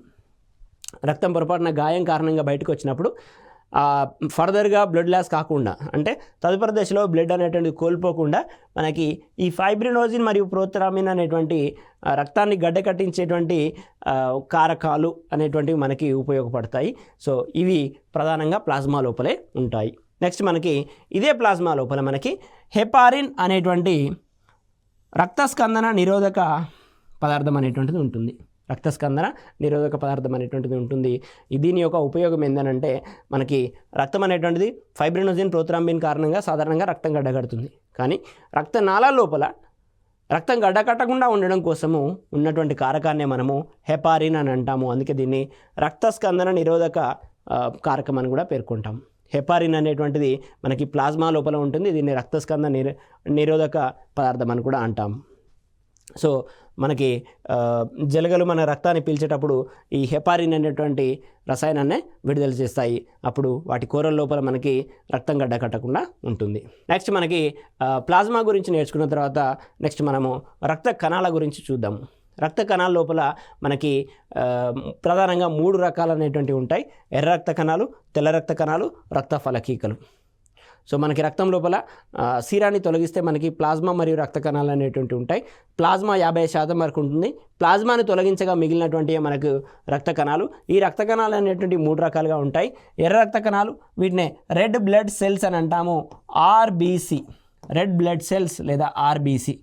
రక్తం పొరపాటున గాయం కారణంగా బయటకు వచ్చినప్పుడు ఫర్దర్గా బ్లడ్ లాస్ కాకుండా, అంటే తదుపరి దశలో బ్లడ్ అనేటువంటిది కోల్పోకుండా మనకి ఈ ఫైబ్రినోజిన్ మరియు ప్రోథ్రాంబిన్ అనేటువంటి రక్తాన్ని గడ్డకట్టించేటువంటి కారకాలు అనేటువంటివి మనకి ఉపయోగపడతాయి. సో ఇవి ప్రధానంగా ప్లాజ్మా లోపలే ఉంటాయి. నెక్స్ట్ మనకి ఇదే ప్లాజ్మా లోపల మనకి హెపారిన్ అనేటువంటి రక్తస్కందన నిరోధక పదార్థం అనేటువంటిది ఉంటుంది. రక్తస్కందన నిరోధక పదార్థం అనేటువంటిది ఉంటుంది. దీని యొక్క ఉపయోగం ఏంటంటే మనకి రక్తం అనేటువంటిది ఫైబ్రినోజిన్, ప్రోథ్రాంబిన్ కారణంగా సాధారణంగా రక్తం గడ్డకడుతుంది. కానీ రక్తనాళాల లోపల రక్తం గడ్డకట్టకుండా ఉండడం కోసము ఉన్నటువంటి కారకాన్నే మనము హెపారిన్ అని అంటాము. అందుకే దీన్ని రక్తస్కందన నిరోధక కారకం అని కూడా పేర్కొంటాం. హెపారిన్ అనేటువంటిది మనకి ప్లాజ్మా లోపల ఉంటుంది. దీన్ని రక్తస్కంద నిరోధక పదార్థం అని కూడా అంటాం. సో మనకి జలగలు మన రక్తాన్ని పీల్చేటప్పుడు ఈ హెపారిన్ అనేటువంటి రసాయనాన్ని విడుదల చేస్తాయి. అప్పుడు వాటి కూరల లోపల మనకి రక్తం గడ్డ కట్టకుండా ఉంటుంది. నెక్స్ట్ మనకి ప్లాజ్మా గురించి నేర్చుకున్న తర్వాత నెక్స్ట్ మనము రక్త కణాల గురించి చూద్దాము. రక్త కణాల లోపల మనకి ప్రధానంగా 3 రకాలనేటువంటివి ఉంటాయి. ఎర్ర రక్త కణాలు, తెల్ల రక్త కణాలు, రక్త ఫలకీకలు. సో మనకి రక్తం లోపల సీరాన్ని తొలగిస్తే మనకి ప్లాజ్మా మరియు రక్త కణాలు అనేటువంటివి ఉంటాయి. ప్లాజ్మా 50% వరకు ఉంటుంది. ప్లాజ్మాని తొలగించగా మిగిలినటువంటి మనకు రక్త కణాలు. ఈ రక్త కణాలు అనేటువంటి 3 రకాలుగా ఉంటాయి. ఎర్ర రక్త కణాలు, వీటినే రెడ్ బ్లడ్ సెల్స్ అని అంటాము, ఆర్బీసీ, రెడ్ బ్లడ్ సెల్స్ లేదా ఆర్బీసీ.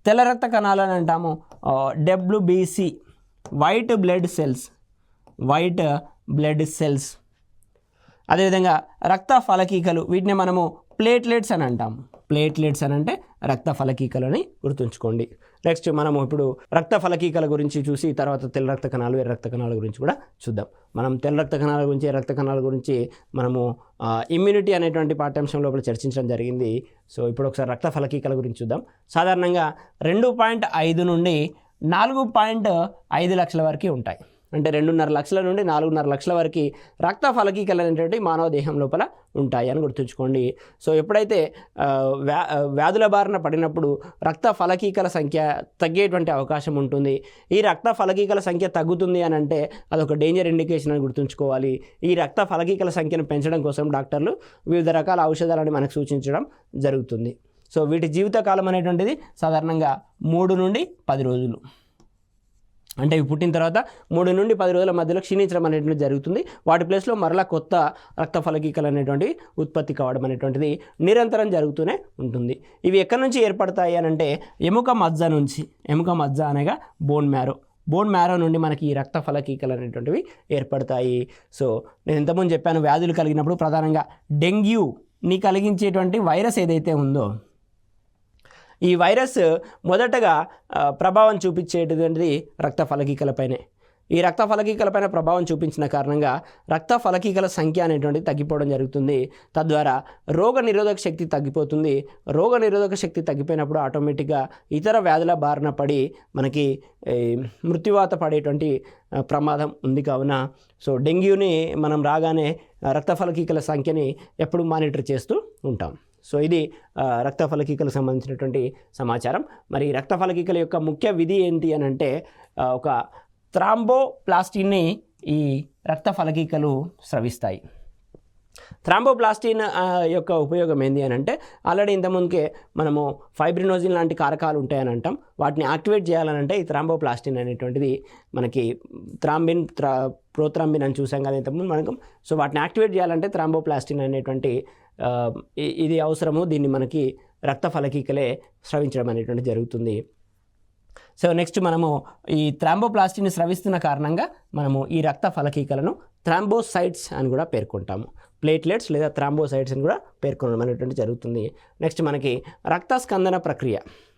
తెల్ల రక్త కణాలు అని అంటాము WBC, white blood cells, white blood cells. అదేవిధంగా రక్త ఫలకీకలు, వీటిని మనము ప్లేట్లెట్స్ అని అంటాము. ప్లేట్లెట్స్ అని అంటే రక్త ఫలకీకలు అని గుర్తుంచుకోండి. నెక్స్ట్ మనము ఇప్పుడు రక్త ఫలకీకల గురించి చూసి తర్వాత తెల్ల రక్త కణాలు, ఎర్ర రక్త కణాల గురించి కూడా చూద్దాం. మనం తెల్ల రక్త కణాల గురించి, ఎర్ర రక్త కణాల గురించి మనము ఇమ్యూనిటీ అనేటువంటి పాఠ్యాంశం లోపల చర్చించడం జరిగింది. సో ఇప్పుడు ఒకసారి రక్త ఫలకీకల గురించి చూద్దాం. సాధారణంగా 2.5 నుండి 4.5 లక్షల వరకు ఉంటాయి. అంటే 2.5 లక్షల నుండి 4.5 లక్షల వరకు రక్త ఫలకీకలు అనేటువంటి మానవ దేహం లోపల ఉంటాయి అని గుర్తుంచుకోండి. సో ఎప్పుడైతే వ్యాధుల బారిన పడినప్పుడు రక్త ఫలకీకల సంఖ్య తగ్గేటువంటి అవకాశం ఉంటుంది. ఈ రక్త ఫలకీకల సంఖ్య తగ్గుతుంది అని అంటే అదొక డేంజర్ ఇండికేషన్ అని గుర్తుంచుకోవాలి. ఈ రక్త ఫలకీకల సంఖ్యను పెంచడం కోసం డాక్టర్లు వివిధ రకాల ఔషధాలను మనకు సూచించడం జరుగుతుంది. సో వీటి జీవితకాలం అనేటువంటిది సాధారణంగా 3 నుండి 10 రోజులు. అంటే ఇవి పుట్టిన తర్వాత 3 నుండి 10 రోజుల మధ్యలో క్షీణించడం అనేటువంటిది జరుగుతుంది. వాటి ప్లేస్లో మరలా కొత్త రక్త ఫలకీకలు అనేటువంటివి ఉత్పత్తి కావడం అనేటువంటిది నిరంతరం జరుగుతూనే ఉంటుంది. ఇవి ఎక్కడి నుంచి ఏర్పడతాయి అని అంటే ఎముక మజ్జ నుంచి. ఎముక మజ్జ అనగా బోన్ మ్యారో నుండి మనకి ఈ రక్త ఫలకీకలు అనేటువంటివి ఏర్పడతాయి. సో నేను ఇంతకుముందు చెప్పాను, వ్యాధులు కలిగినప్పుడు ప్రధానంగా డెంగ్యూని కలిగించేటువంటి వైరస్ ఏదైతే ఉందో ఈ వైరస్ మొదటగా ప్రభావం చూపించేటువంటిది రక్త ఫలకీకలపైనే. ఈ రక్త ఫలకీకలపైన ప్రభావం చూపించిన కారణంగా రక్త ఫలకీకల సంఖ్య అనేటువంటిది తగ్గిపోవడం జరుగుతుంది. తద్వారా రోగ నిరోధక శక్తి తగ్గిపోతుంది. రోగ నిరోధక శక్తి తగ్గిపోయినప్పుడు ఆటోమేటిక్గా ఇతర వ్యాధుల బారిన పడి మనకి మృత్యువాత పడేటువంటి ప్రమాదం ఉంది. కావున సో డెంగ్యూని మనం రాగానే రక్త ఫలకీకల సంఖ్యని ఎప్పుడు మానిటర్ చేస్తూ ఉంటాం. సో ఇది రక్త ఫలకీకలకు సంబంధించినటువంటి సమాచారం. మరి రక్త ఫలకీకల యొక్క ముఖ్య విధి ఏంటి అని అంటే ఒక థ్రాంబోప్లాస్టిన్ని ఈ రక్త ఫలకీకలు స్రవిస్తాయి. థ్రాంబోప్లాస్టిన్ యొక్క ఉపయోగం ఏంటి అని అంటే ఆల్రెడీ ఇంతకుముందుకే మనము ఫైబ్రినోజిన్ లాంటి కారకాలు ఉంటాయని అంటాం. వాటిని యాక్టివేట్ చేయాలనంటే ఈ థ్రాంబోప్లాస్టిన్ అనేటువంటిది మనకి ప్రోథ్రాంబిన్ అని చూసాం కదా ఇంతకుముందు మనకు. సో వాటిని యాక్టివేట్ చేయాలంటే థ్రాంబోప్లాస్టిన్ అనేటువంటి ఇది అవసరము. దీన్ని మనకి రక్త ఫలకీకలే స్రవించడం అనేటువంటి జరుగుతుంది. సో నెక్స్ట్ మనము ఈ థ్రాంబోప్లాస్టిన్ని స్రవిస్తున్న కారణంగా మనము ఈ రక్త ఫలకీకలను థ్రాంబోసైట్స్ అని కూడా పేర్కొంటాము. ప్లేట్లెట్స్ లేదా థ్రాంబోసైట్స్ అని కూడా పేర్కొనడం అనేటువంటి జరుగుతుంది. నెక్స్ట్ మనకి రక్త స్కందన ప్రక్రియ,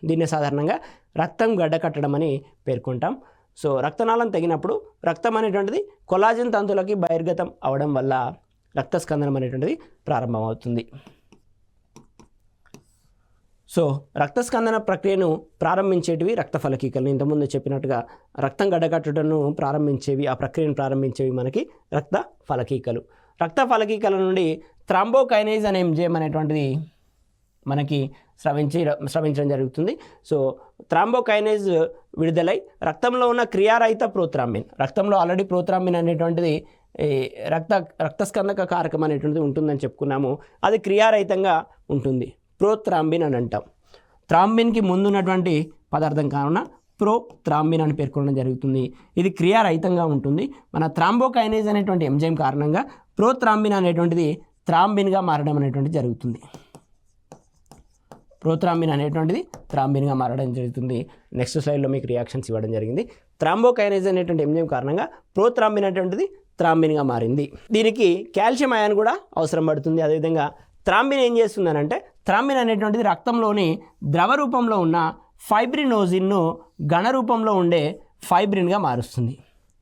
దీన్ని సాధారణంగా రక్తం గడ్డకట్టడం అని పేర్కొంటాం. సో రక్తనాళం తగినప్పుడు రక్తం అనేటువంటిది కొలాజిన్ తంతులకి బహిర్గతం అవడం వల్ల రక్త స్కందనం అనేటువంటిది ప్రారంభమవుతుంది. సో రక్త స్కందన ప్రక్రియను ప్రారంభించేటివి రక్త ఫలకీకలు. ఇంతకుముందు చెప్పినట్టుగా రక్తం గడ్డకట్టుటను ప్రారంభించేవి, ఆ ప్రక్రియను ప్రారంభించేవి మనకి రక్త ఫలకీకలు. రక్త ఫలకీకల నుండి థ్రాంబోకైనేజ్ అనే ఎంజైమ్ అనేటువంటిది మనకి స్రవించడం జరుగుతుంది. సో థ్రాంబోకైనేజ్ విడుదలై రక్తంలో ఉన్న క్రియారహిత ప్రోథ్రాంబిన్, రక్తంలో ఆల్రెడీ ప్రోథ్రాంబిన్ అనేటువంటిది రక్తస్కందక కారకం అనేటువంటిది ఉంటుందని చెప్పుకున్నాము. అది క్రియారహితంగా ఉంటుంది, ప్రోథ్రాంబిన్ అని అంటాం. థ్రాంబిన్కి ముందున్నటువంటి పదార్థం కావున ప్రోథ్రాంబిన్ అని పేర్కొనడం జరుగుతుంది. ఇది క్రియారహితంగా ఉంటుంది. మన థ్రాంబోకైనేజ్ అనేటువంటి ఎంజైమ్ కారణంగా ప్రోథ్రాంబిన్ అనేటువంటిది థ్రాంబిన్గా మారడం అనేటువంటిది జరుగుతుంది. ప్రోథ్రాంబిన్ అనేటువంటిది థ్రాంబిన్గా మారడం జరుగుతుంది. నెక్స్ట్ స్లైడ్లో మీకు రియాక్షన్స్ ఇవ్వడం జరిగింది. థ్రాంబోకైనేజ్ అనేటువంటి ఎంజైమ్ కారణంగా ప్రోథ్రాంబిన్ అనేటువంటిది థ్రాంబిన్గా మారింది. దీనికి కాల్షియం అయాన్ కూడా అవసరం పడుతుంది. అదేవిధంగా థ్రాంబిన్ ఏం చేస్తుందనంటే థ్రాంబిన్ అనేటువంటిది రక్తంలోని ద్రవ రూపంలో ఉన్న ఫైబ్రినోజిన్ను ఘన రూపంలో ఉండే ఫైబ్రిన్గా మారుస్తుంది.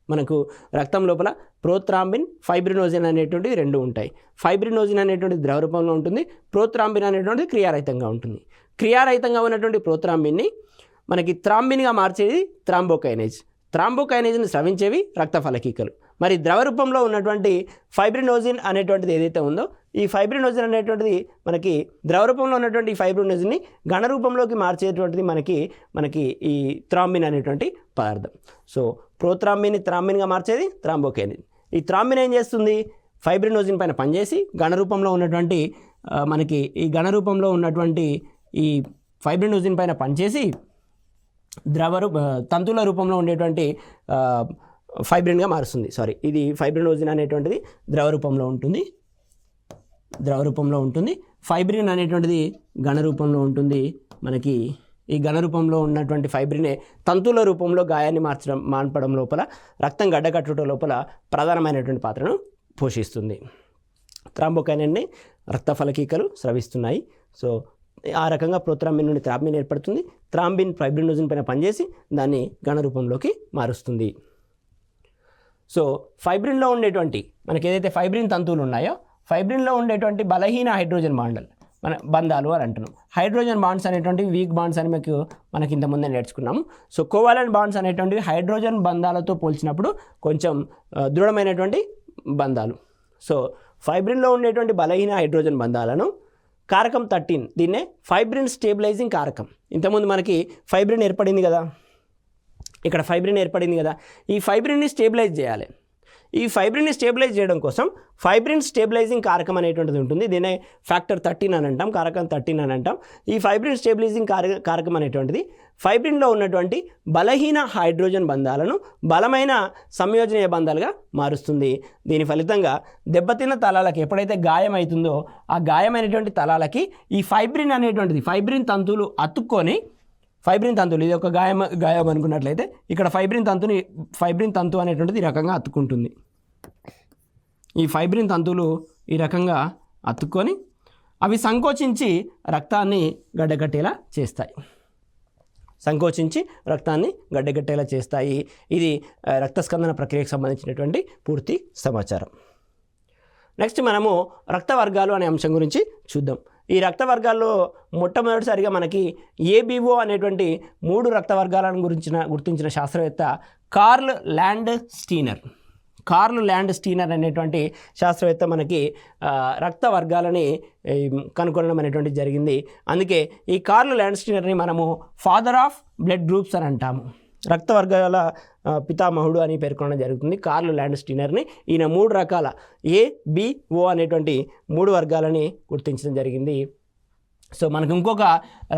మనకు రక్తం లోపల ప్రోత్రాంబిన్, ఫైబ్రినోజన్ అనేటువంటివి రెండు ఉంటాయి. ఫైబ్రినోజన్ అనేటువంటిది ద్రవ రూపంలో ఉంటుంది, ప్రోత్రాంబిన్ అనేటువంటిది క్రియారహితంగా ఉంటుంది. క్రియారహితంగా ఉన్నటువంటి ప్రోత్రాంబిన్ని మనకి థ్రాంబిన్గా మార్చేది థ్రాంబోకైనేజ్. థ్రాంబోకైనేజ్ని స్రవించేవి రక్త ఫలకీకలు. మరి ద్రవ రూపంలో ఉన్నటువంటి ఫైబ్రినోజిన్ అనేటువంటిది ఏదైతే ఉందో ఈ ఫైబ్రినోజిన్ అనేటువంటిది మనకి ద్రవ రూపంలో ఉన్నటువంటి ఈ ఫైబ్రినోజిన్ని ఘన రూపంలోకి మార్చేటువంటిది మనకి ఈ థ్రాంబిన్ అనేటువంటి పదార్థం. సో ప్రోత్రాంబిన్ని థ్రాంబిన్గా మార్చేది థ్రాంబోకైనేజ్. ఈ థ్రాంబిన్ ఏం చేస్తుంది? ఫైబ్రినోజిన్ పైన పనిచేసి ఘన రూపంలో ఉన్నటువంటి మనకి ఈ ఘన రూపంలో ఉన్నటువంటి ఈ ఫైబ్రినోజిన్ పైన పనిచేసి తంతువుల రూపంలో ఉండేటువంటి ఫైబ్రిన్గా మారుస్తుంది. ఇది ఫైబ్రినోజిన్ అనేటువంటిది ద్రవ రూపంలో ఉంటుంది. ఫైబ్రిన్ అనేటువంటిది ఘన రూపంలో ఉంటుంది. మనకి ఈ ఘన రూపంలో ఉన్నటువంటి ఫైబ్రినే తంతువుల రూపంలో గాయాన్ని మాన్పడం లోపల, రక్తం గడ్డకట్టుట లోపల ప్రధానమైనటువంటి పాత్రను పోషిస్తుంది. థ్రాంబోకైనేజ్ని రక్త ఫలకీకలు స్రవిస్తున్నాయి. సో ఆ రకంగా ప్రోత్రాంబిన్ నుండి థ్రాంబిన్ ఏర్పడుతుంది. థ్రాంబిన్ ఫైబ్రినోజిన్ పైన పనిచేసి దాన్ని ఘన రూపంలోకి మారుస్తుంది. సో ఫైబ్రిన్లో ఉండేటువంటి మనకి ఏదైతే ఫైబ్రిన్ తంతువులు ఉన్నాయో ఫైబ్రిన్లో ఉండేటువంటి బలహీన హైడ్రోజన్ బంధాలు అని అంటున్నాం. హైడ్రోజన్ బాండ్స్ అనేటువంటి వీక్ బాండ్స్ అని మనకి ఇంతకుముందే నేర్చుకున్నాము. సో కోవాలెంట్ బాండ్స్ అనేటువంటివి హైడ్రోజన్ బంధాలతో పోల్చినప్పుడు కొంచెం దృఢమైనటువంటి బంధాలు. సో ఫైబ్రిన్లో ఉండేటువంటి బలహీన హైడ్రోజన్ బంధాలను కారకం 13 దీన్నే ఫైబ్రిన్ స్టేబిలైజింగ్ కారకం. ఇంతకుముందు మనకి ఫైబ్రిన్ ఏర్పడింది కదా, ఇక్కడ ఫైబ్రిన్ ఏర్పడింది కదా, ఈ ఫైబ్రిన్ని స్టేబిలైజ్ చేయాలి. ఈ ఫైబ్రిన్ని స్టేబిలైజ్ చేయడం కోసం ఫైబ్రిన్ స్టేబిలైజింగ్ కారకం అనేటువంటిది ఉంటుంది. దీన్నే ఫ్యాక్టర్ 13 అని అంటాం, కారకం 13 అని అంటాం. ఈ ఫైబ్రిన్ స్టేబిలైజింగ్ కారకం అనేటువంటిది ఫైబ్రిన్లో ఉన్నటువంటి బలహీన హైడ్రోజన్ బంధాలను బలమైన సంయోజనీయ బంధాలుగా మారుస్తుంది. దీని ఫలితంగా దెబ్బతిన్న తలాలకి ఎప్పుడైతే గాయం అవుతుందో ఆ గాయమైనటువంటి తలాలకి ఈ ఫైబ్రిన్ తంతువులు అతుక్కొని ఇది ఒక గాయం అనుకున్నట్లయితే ఇక్కడ ఫైబ్రిన్ తంతు అనేటువంటిది ఈ రకంగా అతుక్కుంటుంది. ఈ ఫైబ్రిన్ తంతువులు ఈ రకంగా అతుక్కొని అవి సంకోచించి రక్తాన్ని గడ్డకట్టేలా చేస్తాయి. ఇది రక్తస్కందన ప్రక్రియకు సంబంధించినటువంటి పూర్తి సమాచారం. నెక్స్ట్ మనము రక్త వర్గాలు అనే అంశం గురించి చూద్దాం. ఈ రక్త వర్గాల్లో మొట్టమొదటిసారిగా మనకి ఏబిఓ అనేటువంటి 3 రక్త వర్గాలను గుర్తించిన శాస్త్రవేత్త కార్ల్ ల్యాండ్ స్టీనర్ అనేటువంటి శాస్త్రవేత్త మనకి రక్త వర్గాలని కనుగొనడం అనేటువంటి జరిగింది. అందుకే ఈ కార్ల్ ల్యాండ్ స్టీనర్ని మనము ఫాదర్ ఆఫ్ బ్లడ్ గ్రూప్స్ అని అంటాము. రక్త వర్గాల పితామహుడు అని పేర్కొనడం జరుగుతుంది కార్ల్ ల్యాండ్ స్టీనర్ని. ఈయన 3 రకాల ఏబిఓ అనేటువంటి 3 వర్గాలని గుర్తించడం జరిగింది. సో మనకు ఇంకొక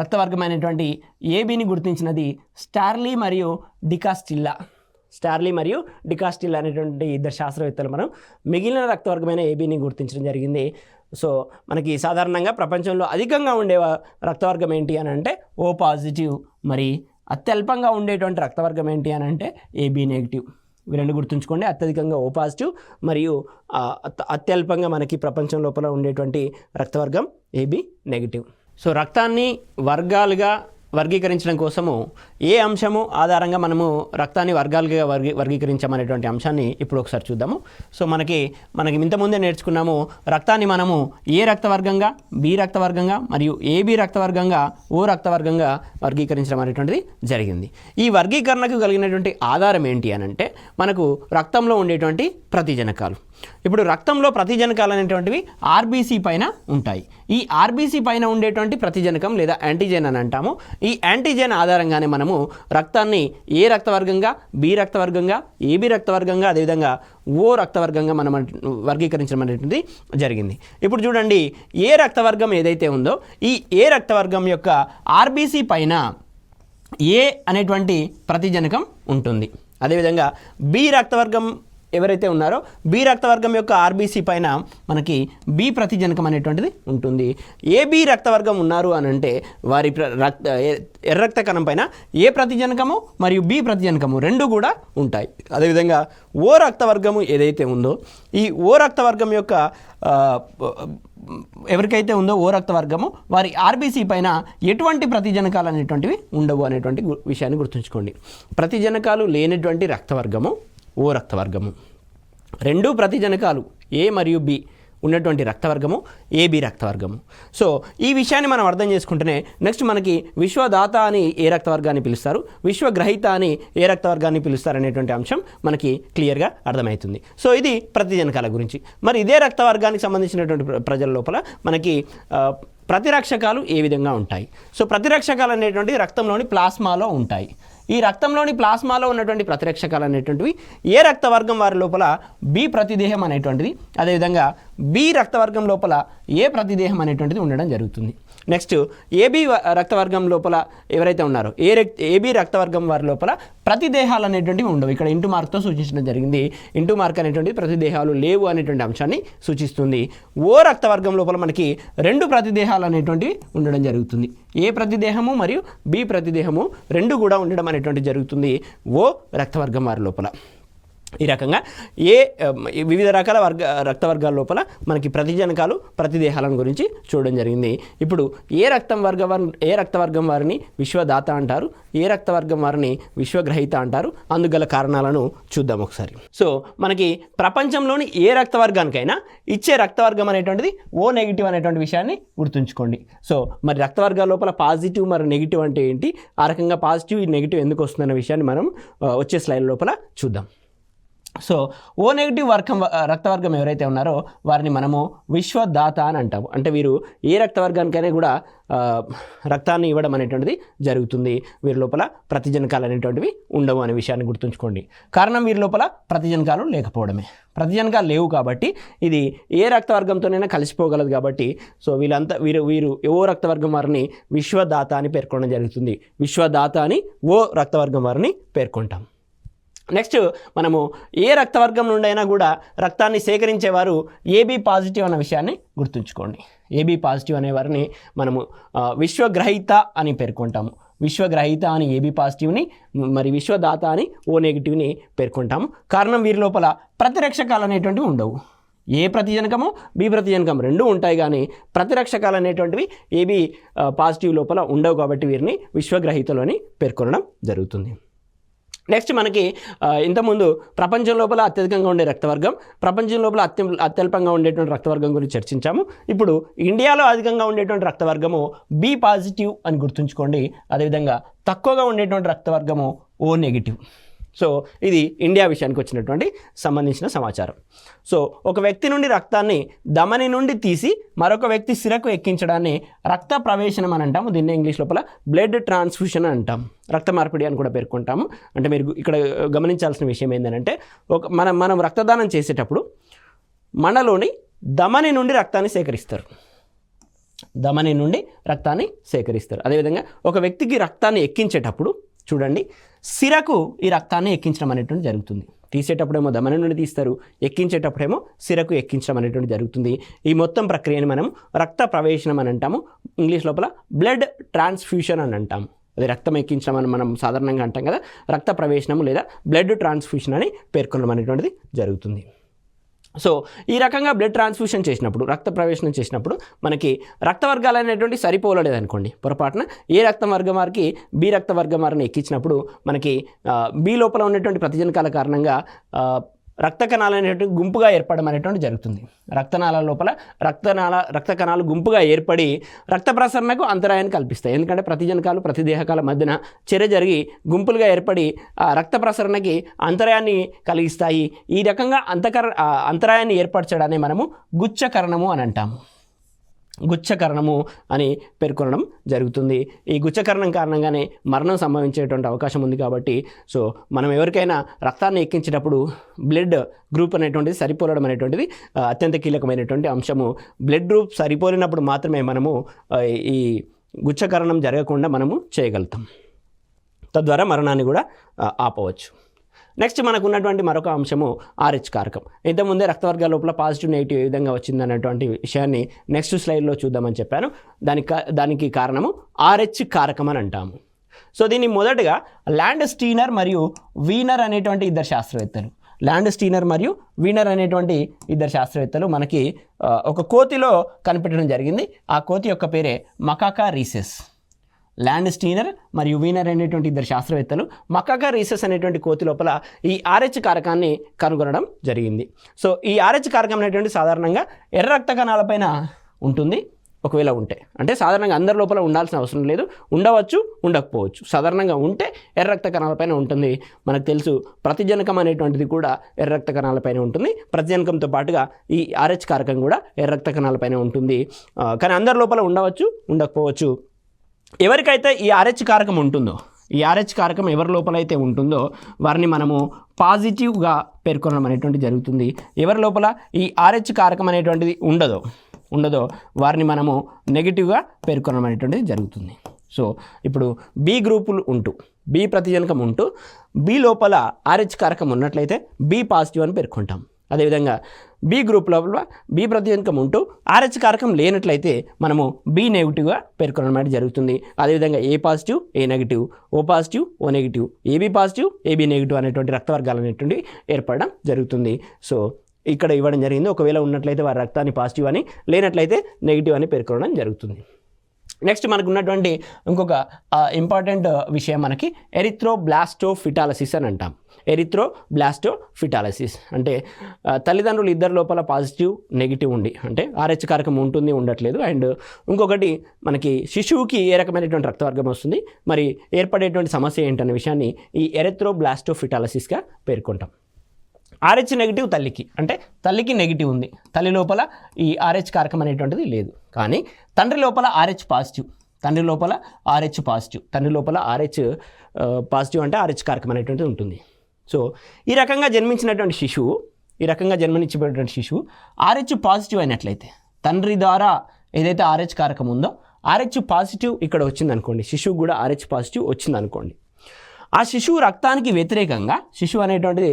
రక్త వర్గమైనటువంటి ఏబిని గుర్తించినది స్టార్లీ మరియు డికాస్టిల్లా అనేటువంటి 2 శాస్త్రవేత్తలు మనం మిగిలిన రక్తవర్గమైన ఏబిని గుర్తించడం జరిగింది. సో మనకి సాధారణంగా ప్రపంచంలో అధికంగా ఉండే రక్తవర్గం ఏంటి అని అంటే ఓ పాజిటివ్, మరి అత్యల్పంగా ఉండేటువంటి రక్తవర్గం ఏంటి అని అంటే ఏబి నెగిటివ్. ఇవి 2 గుర్తుంచుకోండి. అత్యధికంగా ఓ పాజిటివ్ మరియు అత్యల్పంగా మనకి ప్రపంచం లోపల ఉండేటువంటి రక్తవర్గం ఏబి నెగిటివ్. సో రక్తాన్ని వర్గాలుగా వర్గీకరించడం కోసము ఏ అంశము ఆధారంగా మనము రక్తాన్ని వర్గాలుగా వర్గీకరించామనేటువంటి అంశాన్ని ఇప్పుడు ఒకసారి చూద్దాము. సో మనకి ఇంతకుముందే నేర్చుకున్నాము రక్తాన్ని మనము ఏ రక్తవర్గంగా, బి రక్తవర్గంగా మరియు ఏబి రక్తవర్గంగా, ఓ రక్తవర్గంగా వర్గీకరించడం అనేటువంటిది జరిగింది. ఈ వర్గీకరణకు కలిగినటువంటి ఆధారం ఏంటి అని అంటే మనకు రక్తంలో ఉండేటువంటి ప్రతిజనకాలు. ఇప్పుడు రక్తంలో ప్రతిజనకాలు అనేటువంటివి ఆర్బీసీ పైన ఉంటాయి. ఈ ఆర్బీసీ పైన ఉండేటువంటి ప్రతిజనకం లేదా యాంటీజెన్ అని అంటాము. ఈ యాంటీజెన్ ఆధారంగానే మనము రక్తాన్ని ఏ రక్తవర్గంగా, బి రక్తవర్గంగా, ఏబి రక్తవర్గంగా, అదేవిధంగా ఓ రక్తవర్గంగా మనం వర్గీకరించడం అనేటువంటిది జరిగింది. ఇప్పుడు చూడండి, ఏ రక్తవర్గం ఏదైతే ఉందో ఈ ఏ రక్తవర్గం యొక్క ఆర్బీసీ పైన ఏ అనేటువంటి ప్రతిజనకం ఉంటుంది. అదేవిధంగా బి రక్తవర్గం ఎవరైతే ఉన్నారో బి రక్తవర్గం యొక్క ఆర్బీసీ పైన మనకి బి ప్రతిజనకం అనేటువంటిది ఉంటుంది. ఏబి రక్తవర్గం ఉన్నారు అని అంటే వారి ఎర్ర రక్త కణం పైన ఏ ప్రతిజనకము మరియు బి ప్రతిజనకము 2 కూడా ఉంటాయి. అదేవిధంగా ఓ రక్తవర్గము ఏదైతే ఉందో ఈ ఓ రక్తవర్గం యొక్క ఎవరికైతే ఉందో ఓ రక్తవర్గము వారి ఆర్బీసీ పైన ఎటువంటి ప్రతిజనకాలు అనేటువంటివి ఉండవు అనేటువంటి విషయాన్ని గుర్తుంచుకోండి. ప్రతిజనకాలు లేనటువంటి రక్తవర్గము ఓ రక్తవర్గము. రెండు ప్రతిజనకాలు ఏ మరియు బి ఉన్నటువంటి రక్తవర్గము ఏబి రక్తవర్గము. సో ఈ విషయాన్ని మనం అర్థం చేసుకుంటేనే నెక్స్ట్ మనకి విశ్వదాత అని ఏ రక్తవర్గాన్ని పిలుస్తారు, విశ్వగ్రహీత అని ఏ రక్తవర్గాన్ని పిలుస్తారు అనేటువంటి అంశం మనకి క్లియర్గా అర్థమవుతుంది. సో ఇది ప్రతిజనకాల గురించి. మరి ఇదే రక్తవర్గానికి సంబంధించినటువంటి ప్రజల లోపల మనకి ప్రతిరక్షకాలు ఏ విధంగా ఉంటాయి. సో ప్రతిరక్షకాలు అనేటువంటి రక్తంలోని ప్లాస్మాలో ఉంటాయి. ఈ రక్తంలోని ప్లాస్మాలో ఉన్నటువంటి ప్రతిరక్షకాలు అనేటువంటివి ఏ రక్తవర్గం వారి లోపల బి ప్రతిదేహం అనేటువంటిది, అదేవిధంగా బి రక్తవర్గం లోపల ఏ ప్రతిదేహం అనేటువంటిది ఉండడం జరుగుతుంది. నెక్స్ట్ ఏబి రక్తవర్గం లోపల ఎవరైతే ఉన్నారో ఏబి రక్తవర్గం వారి లోపల ప్రతిదేహాలు అనేటువంటివి ఉండవు. ఇక్కడ ఇంటూ మార్క్తో సూచించడం జరిగింది. ఇంటూ మార్క్ అనేటువంటి ప్రతిదేహాలు లేవు అనేటువంటి అంశాన్ని సూచిస్తుంది. ఓ రక్తవర్గం లోపల మనకి రెండు ప్రతిదేహాలు అనేటువంటివి ఉండడం జరుగుతుంది. ఏ ప్రతిదేహము మరియు బి ప్రతిదేహము రెండు కూడా ఉండడం అనేటువంటి జరుగుతుంది ఓ రక్తవర్గం వారి లోపల. ఈ రకంగా వివిధ రకాల రక్తవర్గాల లోపల మనకి ప్రతిజనకాలు ప్రతిదేహాలను గురించి చూడడం జరిగింది. ఇప్పుడు ఏ రక్తవర్గం వారిని విశ్వదాత అంటారు, ఏ రక్తవర్గం వారిని విశ్వగ్రహీత అంటారు, అందుగల కారణాలను చూద్దాం ఒకసారి. సో మనకి ప్రపంచంలోని ఏ రక్తవర్గానికైనా ఇచ్చే రక్తవర్గం అనేటువంటిది ఓ నెగిటివ్ అనేటువంటి విషయాన్ని గుర్తుంచుకోండి. సో మరి రక్తవర్గాల లోపల పాజిటివ్ మరి నెగిటివ్ అంటే ఏంటి, ఆ రకంగా పాజిటివ్ నెగిటివ్ ఎందుకు వస్తుందన్న విషయాన్ని మనం వచ్చే స్లైడ్ లోపల చూద్దాం. సో ఓ నెగిటివ్ రక్తవర్గం ఎవరైతే ఉన్నారో వారిని మనము విశ్వదాత అని అంటాము. అంటే వీరు ఏ రక్తవర్గానికైనా కూడా రక్తాన్ని ఇవ్వడం అనేటువంటిది జరుగుతుంది. వీరి లోపల ప్రతిజనకాలు అనేటువంటివి ఉండవు అనే విషయాన్ని గుర్తుంచుకోండి. కారణం వీరి లోపల ప్రతిజనకాలు లేకపోవడమే. ప్రతిజనకాలు లేవు కాబట్టి ఇది ఏ రక్తవర్గంతోనైనా కలిసిపోగలదు కాబట్టి సో వీరు ఓ రక్తవర్గం వారిని విశ్వదాత అని పేర్కొనడం జరుగుతుంది. విశ్వదాత అని ఓ రక్తవర్గం వారిని పేర్కొంటాం. నెక్స్ట్ మనము ఏ రక్తవర్గం నుండి అయినా కూడా రక్తాన్ని సేకరించేవారు ఏబీ పాజిటివ్ అన్న విషయాన్ని గుర్తుంచుకోండి. ఏబీ పాజిటివ్ అనేవారిని మనము విశ్వగ్రహీత అని పేర్కొంటాము. విశ్వగ్రహీత అని ఏబీ పాజిటివ్ని, మరి విశ్వదాత అని ఓ నెగిటివ్ని పేర్కొంటాము. కారణం వీరి లోపల ప్రతిరక్షకాలు అనేటువంటివి ఉండవు. ఏ ప్రతిజనకము బి ప్రతిజనకం రెండు ఉంటాయి, కానీ ప్రతిరక్షకాలు అనేటువంటివి ఏబీ పాజిటివ్ లోపల ఉండవు కాబట్టి వీరిని విశ్వగ్రహీతలోని పేర్కొనడం జరుగుతుంది. నెక్స్ట్ మనకి ఇంతకుముందు ప్రపంచం లోపల అత్యధికంగా ఉండే రక్తవర్గం, ప్రపంచం లోపల అత్యల్పంగా ఉండేటువంటి రక్తవర్గం గురించి చర్చించాము. ఇప్పుడు ఇండియాలో అధికంగా ఉండేటువంటి రక్తవర్గము బి పాజిటివ్ అని గుర్తుంచుకోండి. అదేవిధంగా తక్కువగా ఉండేటువంటి రక్తవర్గము ఓ నెగిటివ్. సో ఇది ఇండియా విషయానికి వచ్చినటువంటి సంబంధించిన సమాచారం. సో ఒక వ్యక్తి నుండి రక్తాన్ని ధమని నుండి తీసి మరొక వ్యక్తి సిరకు ఎక్కించడాన్ని రక్త ప్రవేశనం అని అంటాము. దీన్ని ఇంగ్లీష్ లోపల బ్లడ్ ట్రాన్స్ఫ్యూషన్ అని అంటాం. రక్త మార్పిడి అని కూడా పేర్కొంటాము. అంటే మీరు ఇక్కడ గమనించాల్సిన విషయం ఏంటంటే మనం రక్తదానం చేసేటప్పుడు మనలోని ధమని నుండి రక్తాన్ని సేకరిస్తారు. ధమని నుండి రక్తాన్ని సేకరిస్తారు. అదేవిధంగా ఒక వ్యక్తికి రక్తాన్ని ఎక్కించేటప్పుడు చూడండి, సిరకు ఈ రక్తాన్ని ఎక్కించడం అనేటువంటి జరుగుతుంది. తీసేటప్పుడేమో ధమని నుండి తీస్తారు, ఎక్కించేటప్పుడేమో సిరకు ఎక్కించడం అనేటువంటి జరుగుతుంది. ఈ మొత్తం ప్రక్రియని మనం రక్త ప్రవేశనం అని అంటాము. ఇంగ్లీష్ లోపల బ్లడ్ ట్రాన్స్ఫ్యూషన్ అని అంటాము. అది రక్తం ఎక్కించడం అని మనం సాధారణంగా అంటాం కదా, రక్త ప్రవేశనము లేదా బ్లడ్ ట్రాన్స్ఫ్యూషన్ అని పేర్కొనడం అనేటువంటిది జరుగుతుంది. సో ఈ రకంగా బ్లడ్ ట్రాన్స్ఫ్యూషన్ చేసినప్పుడు, రక్త ప్రవేశనం చేసినప్పుడు మనకి రక్తవర్గాలు అనేటువంటి సరిపోలేదు అనుకోండి, పొరపాటున ఏ రక్తవర్గం వారికి బి రక్తవర్గం వారిని ఎక్కించినప్పుడు మనకి బి లోపల ఉన్నటువంటి ప్రతిజనకాల కారణంగా రక్త కణాలు అనేటువంటి గుంపుగా ఏర్పడడం అనేటువంటి జరుగుతుంది. రక్తనాళ లోపల రక్త కణాలు గుంపుగా ఏర్పడి రక్త ప్రసరణకు అంతరాయాన్ని కల్పిస్తాయి. ఎందుకంటే ప్రతిజనకాలు ప్రతిదేహకాల మధ్యన చర్య జరిగి గుంపులుగా ఏర్పడి రక్త ప్రసరణకి అంతరాయాన్ని కలిగిస్తాయి. ఈ రకంగా అంతరాయాన్ని ఏర్పరచడాన్ని మనము గుచ్చకరణము అని అంటాము. గుచ్చకరణము అని పేర్కొనడం జరుగుతుంది. ఈ గుచ్చకరణం కారణంగానే మరణం సంభవించేటువంటి అవకాశం ఉంది కాబట్టి సో మనం ఎవరికైనా రక్తాన్ని ఎక్కించేటప్పుడు బ్లడ్ గ్రూప్ అనేటువంటిది సరిపోలడం అనేటువంటిది అత్యంత కీలకమైనటువంటి అంశము. బ్లడ్ గ్రూప్ సరిపోలినప్పుడు మాత్రమే మనము ఈ గుచ్చకరణం జరగకుండా మనము చేయగలుగుతాం. తద్వారా మరణాన్ని కూడా ఆపవచ్చు. నెక్స్ట్ మనకు ఉన్నటువంటి మరొక అంశము RH కారకం. ఇంతకుముందే రక్తవర్గాల లోపల పాజిటివ్ నెగిటివ్ ఏ విధంగా వచ్చిందన్నటువంటి విషయాన్ని నెక్స్ట్ స్లైడ్లో చూద్దామని చెప్పాను. దానికి కారణము RH కారకం అని అంటాము. సో దీన్ని మొదటగా ల్యాండ్ స్టీనర్ మరియు వీనర్ అనేటువంటి ఇద్దరు శాస్త్రవేత్తలు, ల్యాండ్ స్టీనర్ మరియు వీనర్ అనేటువంటి ఇద్దరు శాస్త్రవేత్తలు మనకి ఒక కోతిలో కనిపెట్టడం జరిగింది. ఆ కోతి యొక్క పేరే మకాకా రీసెస్. ల్యాండ్ స్టీనర్ మరియు వీనర్ అనేటువంటి ఇద్దరు శాస్త్రవేత్తలు మకాకా రీసెస్ అనేటువంటి కోతి లోపల ఈ RH కారకాన్ని కనుగొనడం జరిగింది. సో ఈ RH కారకం అనేటువంటి సాధారణంగా ఎర్ర రక్త కణాలపైన ఉంటుంది. ఒకవేళ ఉంటే, అంటే సాధారణంగా అందరి లోపల ఉండాల్సిన అవసరం లేదు, ఉండవచ్చు, ఉండకపోవచ్చు. సాధారణంగా ఉంటే ఎర్ర రక్త కణాలపైన ఉంటుంది. మనకు తెలుసు ప్రతిజనకం అనేటువంటిది కూడా ఎర్ర రక్త కణాలపైన ఉంటుంది. ప్రతిజనకంతో పాటుగా ఈ RH కారకం కూడా ఎర్ర రక్త కణాలపైన ఉంటుంది. కానీ అందరి లోపల ఉండవచ్చు, ఉండకపోవచ్చు. ఎవరికైతే ఈ RH కారకం ఉంటుందో, ఈ RH కారకం ఎవరి లోపల అయితే ఉంటుందో వారిని మనము పాజిటివ్గా పేర్కొనడం అనేటువంటిది జరుగుతుంది. ఎవరి లోపల ఈ RH కారకం అనేటువంటిది ఉండదో వారిని మనము నెగిటివ్గా పేర్కొనడం అనేటువంటిది జరుగుతుంది. సో ఇప్పుడు బి గ్రూపులు ఉంటూ, బి ప్రతిజనకం ఉంటూ బి లోపల RH కారకం ఉన్నట్లయితే బి పాజిటివ్ అని పేర్కొంటాం. అదేవిధంగా బి గ్రూప్ లోపల బి ప్రతిజనకం ఉంటూ RH కారకం లేనట్లయితే మనము బి నెగిటివ్గా పేర్కొనడం అనేది జరుగుతుంది. అదేవిధంగా A positive, A negative, O positive, O negative, AB positive, AB negative అనేటువంటి రక్తవర్గాలు అనేటువంటి ఏర్పడడం జరుగుతుంది. సో ఇక్కడ ఇవ్వడం జరిగింది. ఒకవేళ ఉన్నట్లయితే వారి రక్తాన్ని పాజిటివ్ అని, లేనట్లయితే నెగిటివ్ అని పేర్కొనడం జరుగుతుంది. నెక్స్ట్ మనకు ఉన్నటువంటి ఇంకొక ఇంపార్టెంట్ విషయం మనకి ఎరిథ్రోబ్లాస్టోఫిటాలసిస్ అని అంటాం. ఎరిథ్రోబ్లాస్టోఫిటాలసిస్ అంటే తల్లిదండ్రులు ఇద్దరు లోపల పాజిటివ్, నెగిటివ్ ఉండి, అంటే RH కారకం ఉంటుంది, ఉండట్లేదు. అండ్ ఇంకొకటి మనకి శిశువుకి ఏ రకమైనటువంటి రక్తవర్గం వస్తుంది, మరి ఏర్పడేటువంటి సమస్య ఏంటనే విషయాన్ని ఈ ఎరిథ్రోబ్లాస్టోఫిటాలసిస్గా పేర్కొంటాం. RH నెగిటివ్ తల్లికి, అంటే తల్లికి నెగిటివ్ ఉంది, తల్లి లోపల ఈ RH కారకం అనేటువంటిది లేదు. కానీ తండ్రి లోపల RH పాజిటివ్, తండ్రి లోపల RH పాజిటివ్, తండ్రి లోపల RH పాజిటివ్ అంటే RH కారకం అనేటువంటిది ఉంటుంది. సో ఈ రకంగా జన్మించినటువంటి శిశువు, ఈ రకంగా జన్మనిచ్చినటువంటి శిశువు RH పాజిటివ్ అయినట్లయితే, తండ్రి ద్వారా ఏదైతే RH కారకం ఉందో RH పాజిటివ్ ఇక్కడ వచ్చిందనుకోండి, శిశువు కూడా RH పాజిటివ్ వచ్చిందనుకోండి, ఆ శిశువు రక్తానికి వ్యతిరేకంగా, శిశువు అనేటువంటిది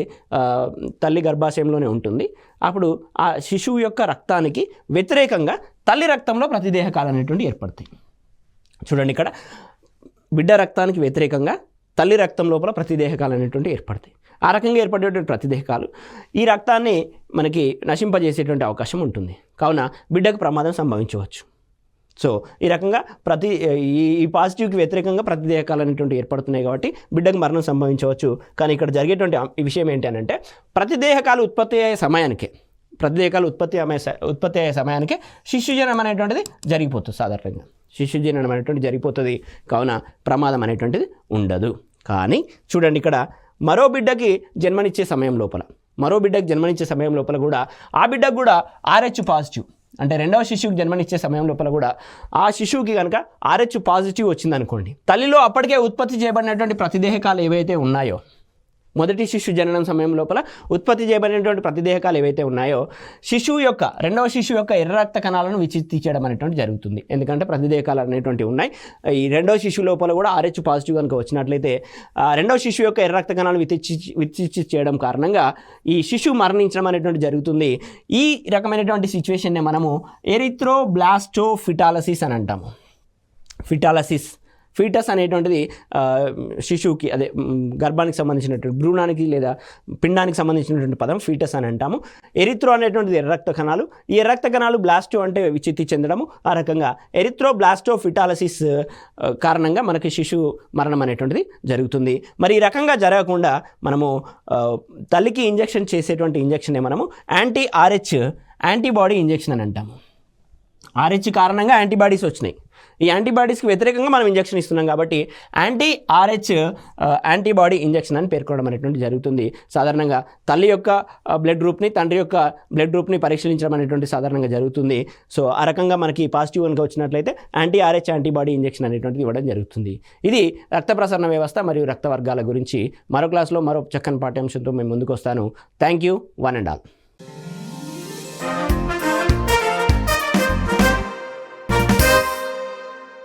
తల్లి గర్భాశయంలోనే ఉంటుంది, అప్పుడు ఆ శిశువు యొక్క రక్తానికి వ్యతిరేకంగా తల్లి రక్తంలో ప్రతిదేహకాలు అనేటువంటి ఏర్పడతాయి. చూడండి, ఇక్కడ బిడ్డ రక్తానికి వ్యతిరేకంగా తల్లి రక్తం లోపల ప్రతిదేహకాలు అనేటువంటి ఏర్పడతాయి. ఆ రకంగా ఏర్పడేటువంటి ప్రతిదేహకాలు ఈ రక్తాన్ని మనకి నశింపజేసేటువంటి అవకాశం ఉంటుంది. కావున బిడ్డకు ప్రమాదం సంభవించవచ్చు. సో ఈ రకంగా ఈ పాజిటివ్కి వ్యతిరేకంగా ప్రతిదేహకాలు అనేటువంటి ఏర్పడుతున్నాయి కాబట్టి బిడ్డకు మరణం సంభవించవచ్చు. కానీ ఇక్కడ జరిగేటువంటి ఈ విషయం ఏంటి అని అంటే, ప్రతిదేహకాలు ఉత్పత్తి అయ్యే సమయానికే శిశుజనం అనేటువంటిది జరిగిపోతుంది. సాధారణంగా శిశుజనం అనేటువంటి జరిగిపోతుంది. కావున ప్రమాదం అనేటువంటిది ఉండదు. కానీ చూడండి, ఇక్కడ మరో బిడ్డకి జన్మనిచ్చే సమయం లోపల కూడా ఆ బిడ్డకు కూడా RH పాజిటివ్, అంటే రెండవ శిశువుకి జన్మనిచ్చే సమయం లోపల కూడా ఆ శిశువుకి కనుక RH పాజిటివ్ వచ్చిందనుకోండి, తల్లిలో అప్పటికే ఉత్పత్తి చేయబడినటువంటి ప్రతిదేహకాలు ఏవైతే ఉన్నాయో, మొదటి శిశు జననం సమయం లోపల ఉత్పత్తి చేయబడినటువంటి ప్రతిదేహకాలు ఏవైతే ఉన్నాయో, రెండవ శిశువు యొక్క ఎర్ర రక్త కణాలను విచ్ఛిత్తి చేయడం అనేటువంటి జరుగుతుంది. ఎందుకంటే ప్రతిదేహకాలు అనేటువంటివి ఉన్నాయి. ఈ రెండవ శిశువు లోపల కూడా RH పాజిటివ్ కనుక వచ్చినట్లయితే రెండవ శిశువు యొక్క ఎర్ర రక్త కణాలను విచ్ఛిత్తి చేయడం కారణంగా ఈ శిశువు మరణించడం అనేటువంటి జరుగుతుంది. ఈ రకమైనటువంటి సిచ్యువేషన్నే మనము ఎరిథ్రోబ్లాస్టోఫిటాలసిస్ అని అంటాము. ఫీటస్ అనేటువంటిది శిశువుకి, అదే గర్భానికి సంబంధించినటువంటి, భ్రూణానికి లేదా పిండానికి సంబంధించినటువంటి పదం ఫీటస్ అని అంటాము. ఎరిథ్రో అనేటువంటిది ఎర్ర రక్త కణాలు, ఈ ఎర్ర రక్త కణాలు బ్లాస్టో అంటే విచ్ఛిత్తి చెందడము. ఆ రకంగా ఎరిథ్రోబ్లాస్టోఫిటాలసిస్ కారణంగా మనకి శిశువు మరణం అనేటువంటిది జరుగుతుంది. మరి ఈ రకంగా జరగకుండా మనము తల్లికి ఇంజెక్షన్ చేసేటువంటి ఇంజెక్షనే మనము యాంటీబాడీ ఇంజెక్షన్ అని అంటాము. RH కారణంగా యాంటీబాడీస్ వచ్చినాయి. ఈ యాంటీబాడీస్కి వ్యతిరేకంగా మనం ఇంజెక్షన్ ఇస్తున్నాం కాబట్టి RH యాంటీబాడీ ఇంజెక్షన్ అని పేర్కొనడం అనేటువంటి జరుగుతుంది. సాధారణంగా తల్లి యొక్క బ్లడ్ గ్రూప్ని, తండ్రి యొక్క బ్లడ్ గ్రూప్ని పరీక్షించడం అనేటువంటి సాధారణంగా జరుగుతుంది. సో ఆ రకంగా మనకి పాజిటివ్ కనుక వచ్చినట్లయితే RH యాంటీబాడీ ఇంజెక్షన్ అనేటువంటిది ఇవ్వడం జరుగుతుంది. ఇది రక్త ప్రసరణ వ్యవస్థ మరియు రక్త వర్గాల గురించి మరో క్లాస్లో మరో చక్కని పాఠ్యాంశంతో మేము ముందుకు వస్తాను. Thank you, one and all.